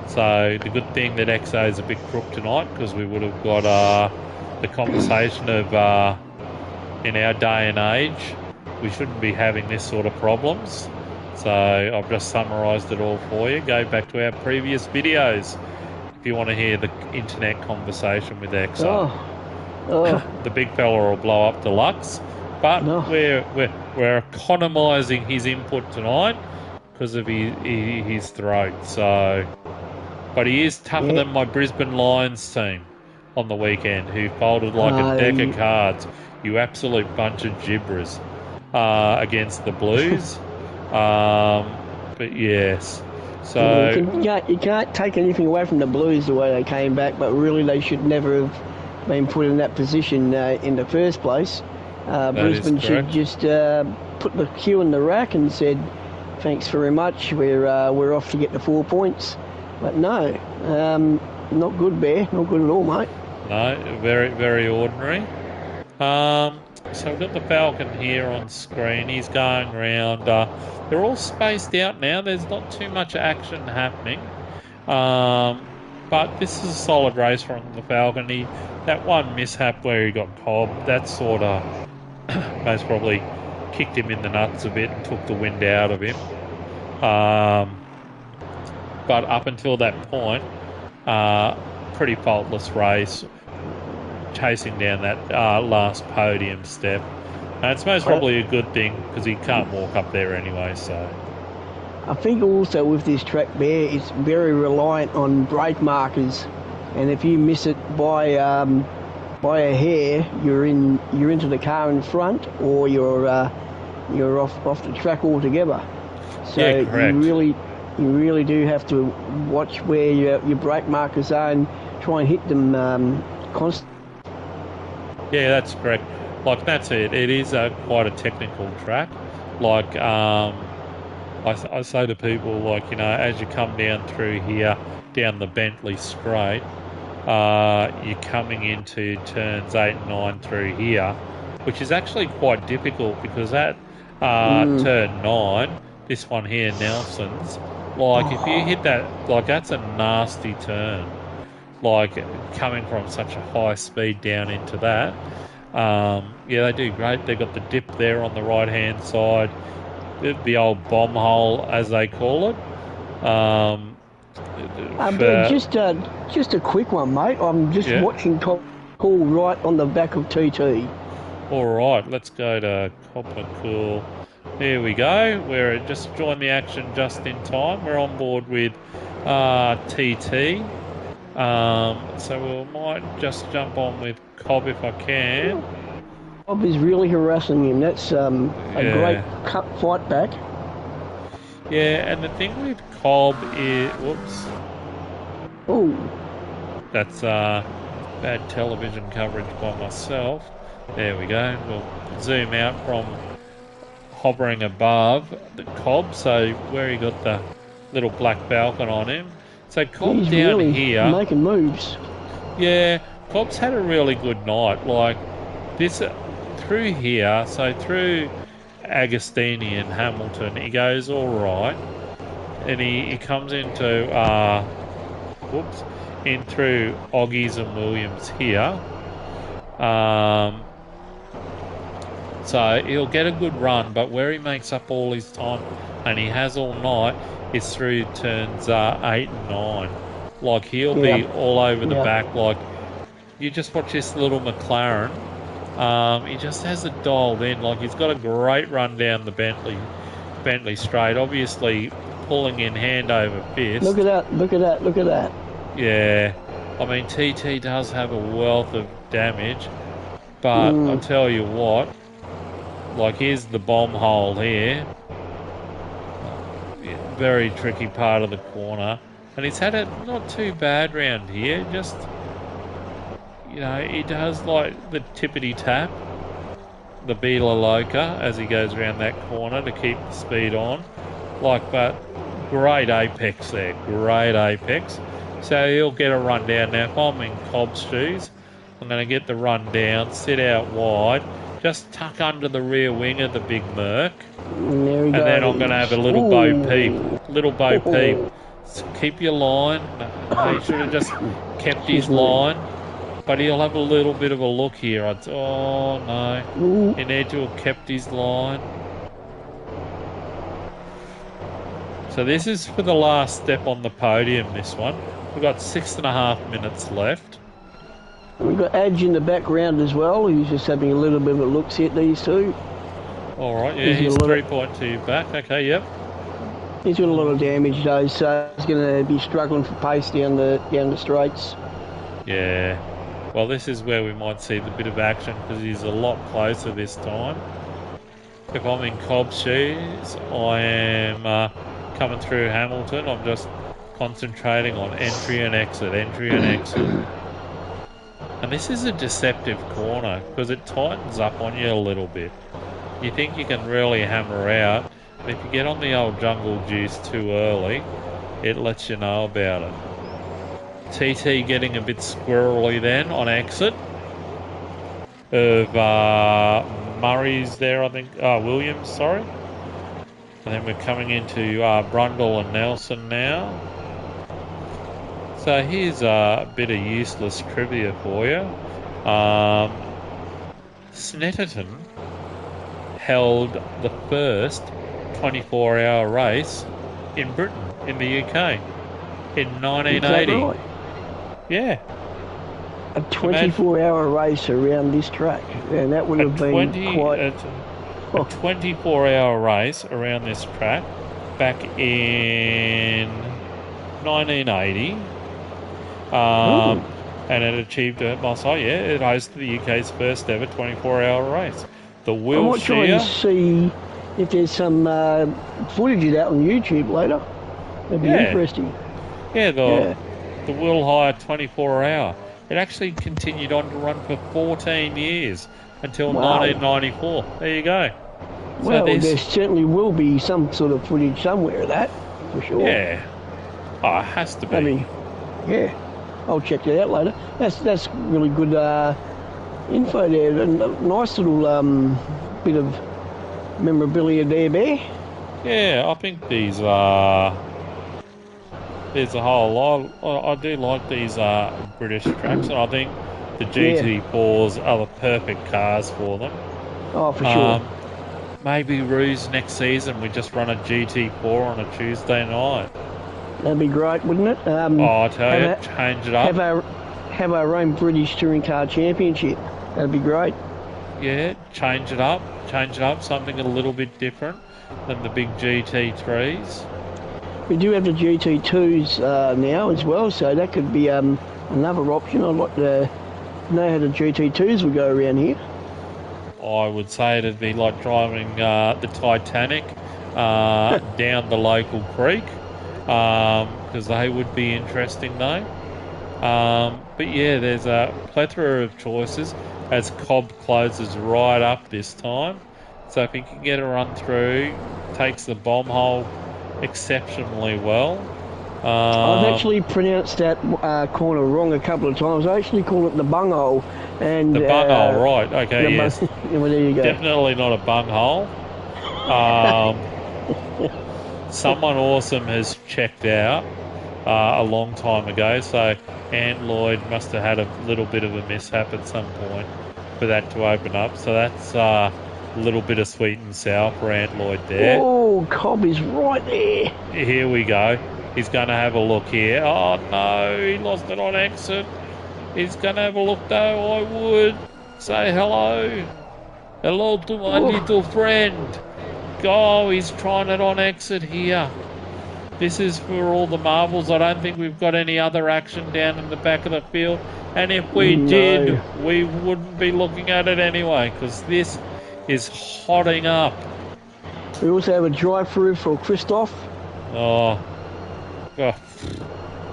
So the good thing that XO is a bit crook tonight, because we would have got the conversation of in our day and age, we shouldn't be having this sort of problems. So I've just summarised it all for you. Go back to our previous videos if you want to hear the internet conversation with XO. The big fella will blow up deluxe, but we're economising his input tonight because of his throat. So, but he is tougher than my Brisbane Lions team on the weekend, who folded like a deck of cards. You absolute bunch of gibbers against the Blues. But yes, so you can't take anything away from the Blues the way they came back, but really they should never have been put in that position in the first place. Brisbane should just put the cue in the rack and said, "Thanks very much. We're off to get the 4 points." But no, not good, Bear. Not good at all, mate. No, very, very ordinary. So we've got the Falcon here on screen. He's going around. They're all spaced out now. There's not too much action happening. But this is a solid race from the Falcon. That one mishap where he got cobbed, that sort of most probably kicked him in the nuts a bit and took the wind out of him. But up until that point, pretty faultless race, chasing down that last podium step. And it's most probably a good thing because he can't walk up there anyway. So I think also with this track there, it's very reliant on brake markers, and if you miss it by a hair, you're into the car in front, or you're off the track altogether. So yeah, you really do have to watch where your brake markers are and try and hit them constantly. Yeah, that's correct. Like, that's it. It is quite a technical track. Like, I say to people, like, you know, as you come down through here, down the Bentley Straight, you're coming into turns 8 and 9 through here, which is actually quite difficult because at turn 9, this one here, Nelson's, like, if you hit that, like, that's a nasty turn. Like, coming from such a high speed down into that. Yeah, they do great. They've got the dip there on the right-hand side, the old bomb hole, as they call it. Just a quick one, mate. I'm just watching Top Cool right on the back of TT. All right, let's go to Copper Cool. Here we go. We're just joined the action just in time. We're on board with TT. So we might just jump on with Cobb if I can. Cobb is really harassing him. That's a great cut fight back. Yeah, and the thing with Cobb is... Whoops. Oh. That's bad television coverage by myself. There we go. We'll zoom out from hovering above the Cobb, so where he got the little black falcon on him. So Cobb He's down really here... making moves. Yeah, Cobb's had a really good night. Like, this... through here, so through Agostini and Hamilton, he goes all right. And he comes into... in through Oggies and Williams here. So he'll get a good run, but where he makes up all his time, and he has all night, is through turns 8 and 9. Like, he'll be all over the back. Like, you just watch this little McLaren. He just has it dialed in. Like, he's got a great run down the Bentley Straight. Obviously, pulling in hand over fist. Look at that. Yeah. I mean, TT does have a wealth of damage. But I'll tell you what. Like, here's the bomb hole here. Very tricky part of the corner. And he's had it not too bad round here. Just, you know, he does like the tippity tap, the Beeler Loca as he goes around that corner to keep the speed on. Like, but great apex there. Great apex. So he'll get a run down. Now, if I'm in Cobb's shoes, I'm going to get the run down, sit out wide, just tuck under the rear wing of the big Merc. And then I'm going to have a little Bo Peep. Little Bo Peep. So keep your line. He should have just kept his line. But he'll have a little bit of a look here. Oh, no. He need to have kept his line. So this is for the last step on the podium, this one. We've got 6.5 minutes left. We've got Edge in the background as well. He's just having a little bit of a look-see at these two. All right, yeah, he's 3.2 back. Okay, yep. He's got a lot of damage though, so he's going to be struggling for pace down the straights. Yeah. Well, this is where we might see the bit of action because he's a lot closer this time. If I'm in Cobb's shoes, I am coming through Hamilton. I'm just concentrating on entry and exit. And this is a deceptive corner because it tightens up on you a little bit. You think you can really hammer out, but if you get on the old jungle juice too early, it lets you know about it. TT getting a bit squirrely then on exit of Murray's there, I think. Williams, sorry. And then we're coming into Brundle and Nelson now. So here's a bit of useless trivia for you. Snetterton held the first 24-hour race in Britain, in the UK, in 1980. Is that right? Yeah. A 24-hour race around this track, and that would have been quite... A 24-hour race around this track. back in 1980. And it achieved it hosted the UK's first ever 24-hour race. The I might try and see if there's some footage of that on YouTube later. That'd be interesting. Yeah, the Will Hire 24-hour. It actually continued on to run for 14 years until 1994. There you go. Well, there certainly will be some sort of footage somewhere of that, for sure. Yeah. Oh, it has to be. I mean, yeah. I'll check that out later. That's really good info there. A nice little bit of memorabilia there, Bear. Yeah, I think there's a whole lot. I do like these British tracks, and I think the GT4s are the perfect cars for them. Oh, for sure. Maybe Ruse next season we just run a GT4 on a Tuesday night. That'd be great, wouldn't it? I tell you, change it up. Have our own British Touring Car Championship. That'd be great. Yeah, change it up. Something a little bit different than the big GT3s. We do have the GT2s now as well, so that could be another option. I'd like to know how the GT2s would go around here. I would say it'd be like driving the Titanic down the local creek, because they would be interesting though. But yeah, there's a plethora of choices as Cobb closes right up this time. So if he can get a run through, takes the bomb hole exceptionally well. I've actually pronounced that corner wrong a couple of times. I actually call it the bunghole. And the bunghole, right? Okay, yes. Well, there you go. Definitely not a bunghole. Someone awesome has checked out a long time ago, so Ant Lloyd must have had a little bit of a mishap at some point for that to open up. So that's a little bit of sweet and sour for Ant Lloyd there. Oh, Cobb is right there. Here we go. He's going to have a look here. Oh no, he lost it on exit. He's going to have a look though. I would say hello. Hello to my little friend. Oh, he's trying it on exit here. This is for all the marbles. I don't think we've got any other action down in the back of the field. And if we did, we wouldn't be looking at it anyway, because this is hotting up. We also have a drive-through for Christoph. Oh,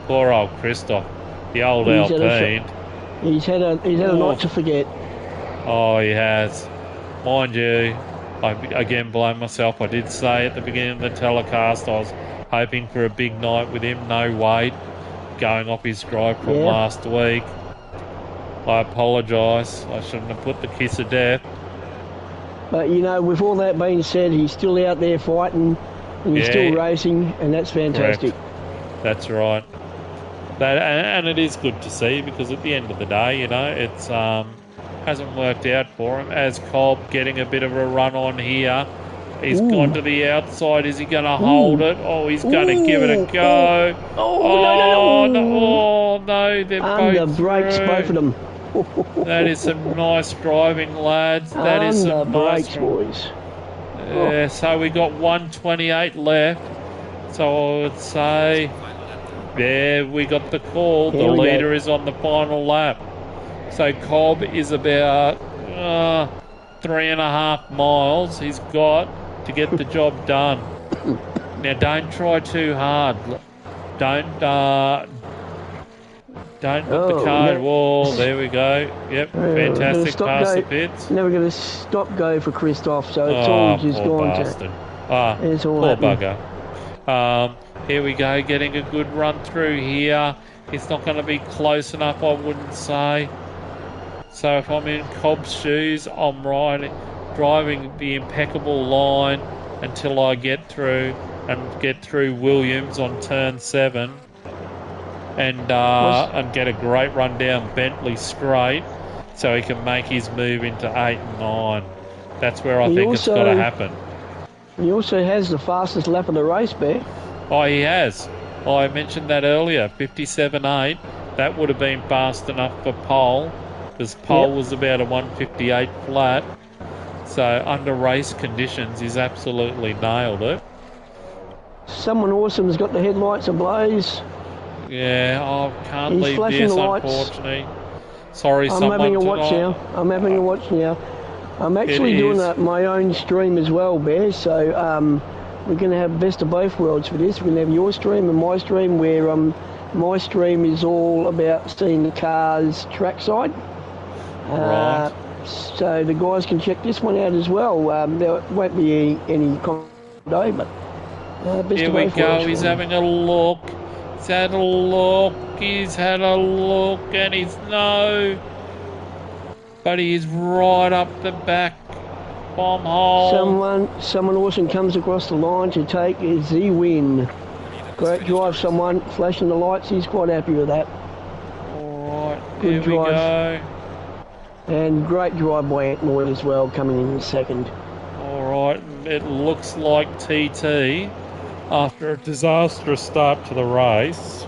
poor old Christoph. The old Alpine. He's had a night to forget. Oh, he has. Mind you, I again blame myself. I did say at the beginning of the telecast I was hoping for a big night with him. No weight going off his stride from last week. I apologise. I shouldn't have put the kiss of death. But, you know, with all that being said, he's still out there fighting and he's still racing, and that's fantastic. Correct. That's right. And it is good to see, because at the end of the day, you know, it's hasn't worked out for him. As Cobb getting a bit of a run on here. He's gone to the outside. Is he going to hold it? Oh, he's going to give it a go. No, they're under both brakes, through. both of them. That is some nice driving, lads. That is some nice boys. So we got 1:28 left. So I would say, we got the call. The leader is on the final lap. So Cobb is about 3.5 miles he's got to get the job done. Now, don't try too hard. Don't hit the card wall. There we go. Yep, fantastic pass the pits. Never going to stop go for Christoph, so it's all just gone bastard. to... It's all poor happening. bugger. Here we go, getting a good run through here. It's not going to be close enough, I wouldn't say. So if I'm in Cobb's shoes, I'm driving the impeccable line until I get through Williams on turn 7 and get a great run down Bentley straight, so he can make his move into 8 and 9. That's where I think it's got to happen. He also has the fastest lap of the race, Bear. Oh, he has. I mentioned that earlier, 57.8. That would have been fast enough for pole, because pole was about a 158 flat. So under race conditions, he's absolutely nailed it. Someone awesome's got the headlights ablaze. Yeah, I can't He's leave flashing this, the lights. unfortunately. Sorry, I'm someone having a watch tonight. now. I'm having a watch now. I'm actually doing my own stream as well, Bear. So we're going to have best of both worlds for this. We're going to have your stream and my stream, where my stream is all about seeing the cars trackside. Right. So the guys can check this one out as well. There won't be any comment today, but best Here of we both go. worlds. He's having a look. He's had a look. He's had a look, and he's no. But he is right up the back bomb hole. Someone awesome comes across the line to take the win. Great drive, someone flashing the lights. He's quite happy with that. All right, Good here we drive. go. And great drive by Ant Lloyd as well, coming in second. All right, it looks like TT, after a disastrous start to the race,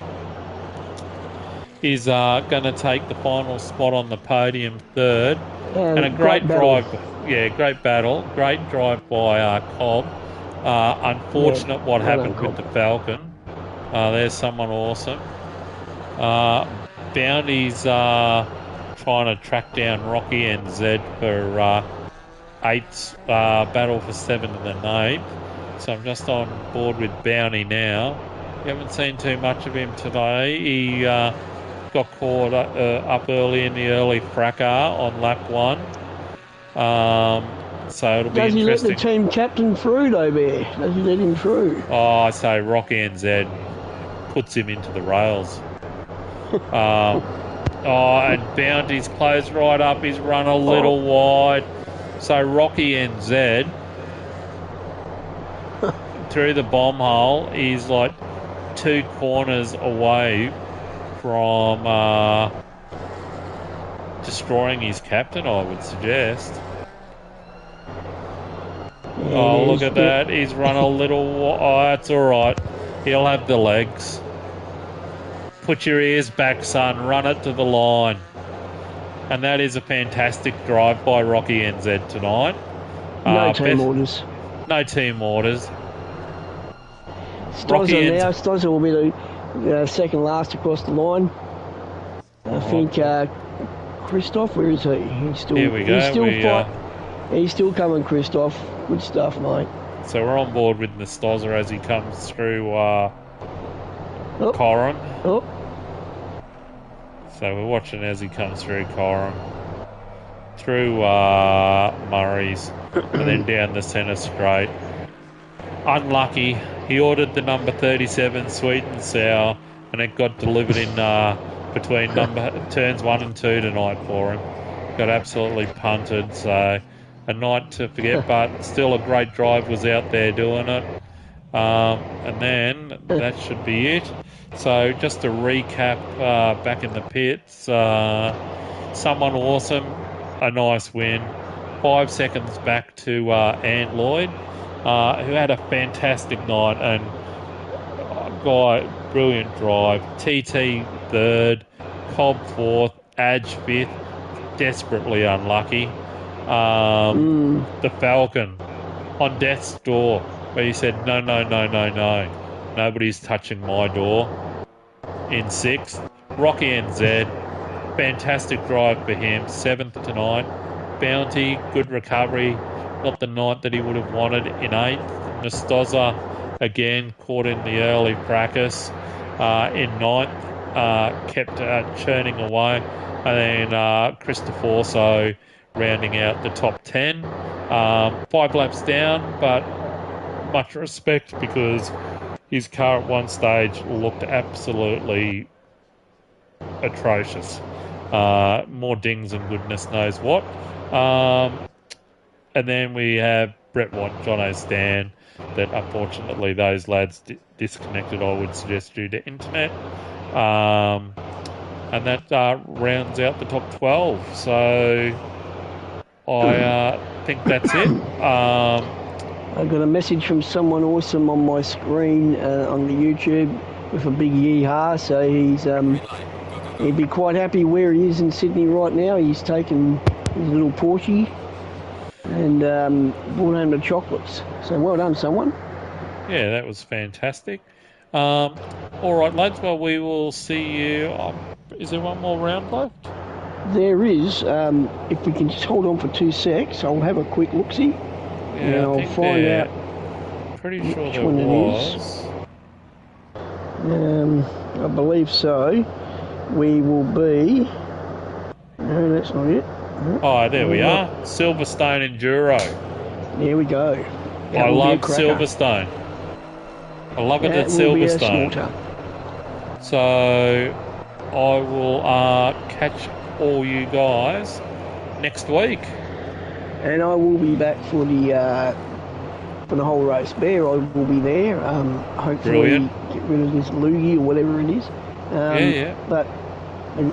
is going to take the final spot on the podium third. And a great drive. Yeah, great battle. Great drive by Cobb. Unfortunate what happened with the Falcon. There's someone awesome. Bounty's trying to track down Rocky NZ for 8's battle for 7th and 8th. So I'm just on board with Bounty now. You haven't seen too much of him today. He got caught up early in the early fracas on lap 1. So it'll be interesting. Does he let the team captain through though, Bear? Does he let him through? Oh, I say Rocky NZ puts him into the rails. And Bounty's closed right up. He's run a little wide. So Rocky NZ through the bomb hole is like 2 corners away from destroying his captain, I would suggest. Oh, look at that. He's run a little... Oh, that's all right. He'll have the legs. Put your ears back, son. Run it to the line. And that is a fantastic drive by Rocky NZ tonight. No team orders. No team orders. Stozza will be the second last across the line. I think Christoph, where is he? Here we go. He's still coming, Christoph. Good stuff, mate. So we're on board with Stozza as he comes through Coram. Oh. So we're watching as he comes through Coram, through Murray's, and then down the centre straight. Unlucky. He ordered the number 37 sweet and sour, and it got delivered in between turns 1 and 2 tonight for him. Got absolutely punted, so a night to forget, but still a great drive was out there doing it. And then that should be it. So just to recap, back in the pits, someone awesome, a nice win. 5 seconds back to Ant Lloyd, who had a fantastic night, and guy, brilliant drive. TT third, Cobb fourth, Adge fifth, desperately unlucky. The Falcon on death's door, where he said, no, nobody's touching my door, in 6th. Rocky NZ, fantastic drive for him, 7th tonight. Bounty, good recovery, not the night that he would have wanted, in 8th. Stozza, again, caught in the early fracas, in 9th, kept churning away. And then Christopher, so rounding out the top 10. 5 laps down, but much respect, because his car at one stage looked absolutely atrocious. More dings and goodness knows what. And then we have Brett Watt, Jono Stan, that unfortunately those lads disconnected, I would suggest, due to internet. And that rounds out the top 12. So I think that's it. I got a message from someone awesome on my screen on the YouTube with a big yeehaw. So he'd be quite happy where he is in Sydney right now. He's taken his little Porsche and brought home the chocolates. So well done, someone. Yeah, that was fantastic. All right, lads. Well, we will see you. Is there one more round left? There is. If we can just hold on for 2 secs, I'll have a quick look-see. Yeah, and I'll find out. Pretty sure which there one was. I believe so. We will be. No, that's not it. Oh, there we are. Silverstone Enduro. There we go. I love Silverstone. I love it at Silverstone. So I will catch all you guys next week. And I will be back for the whole race. Bear, I will be there. Hopefully get rid of this loogie or whatever it is. Yeah. But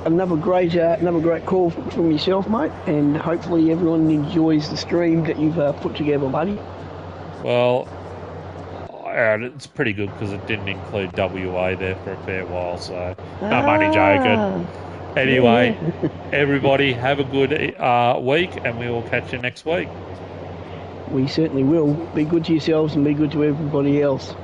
another great call from yourself, mate. And hopefully everyone enjoys the stream that you've put together, buddy. Well, it's pretty good because it didn't include WA there for a fair while. So I'm only joking. Anyway, everybody have a good week, and we will catch you next week. We certainly will. Be good to yourselves and be good to everybody else.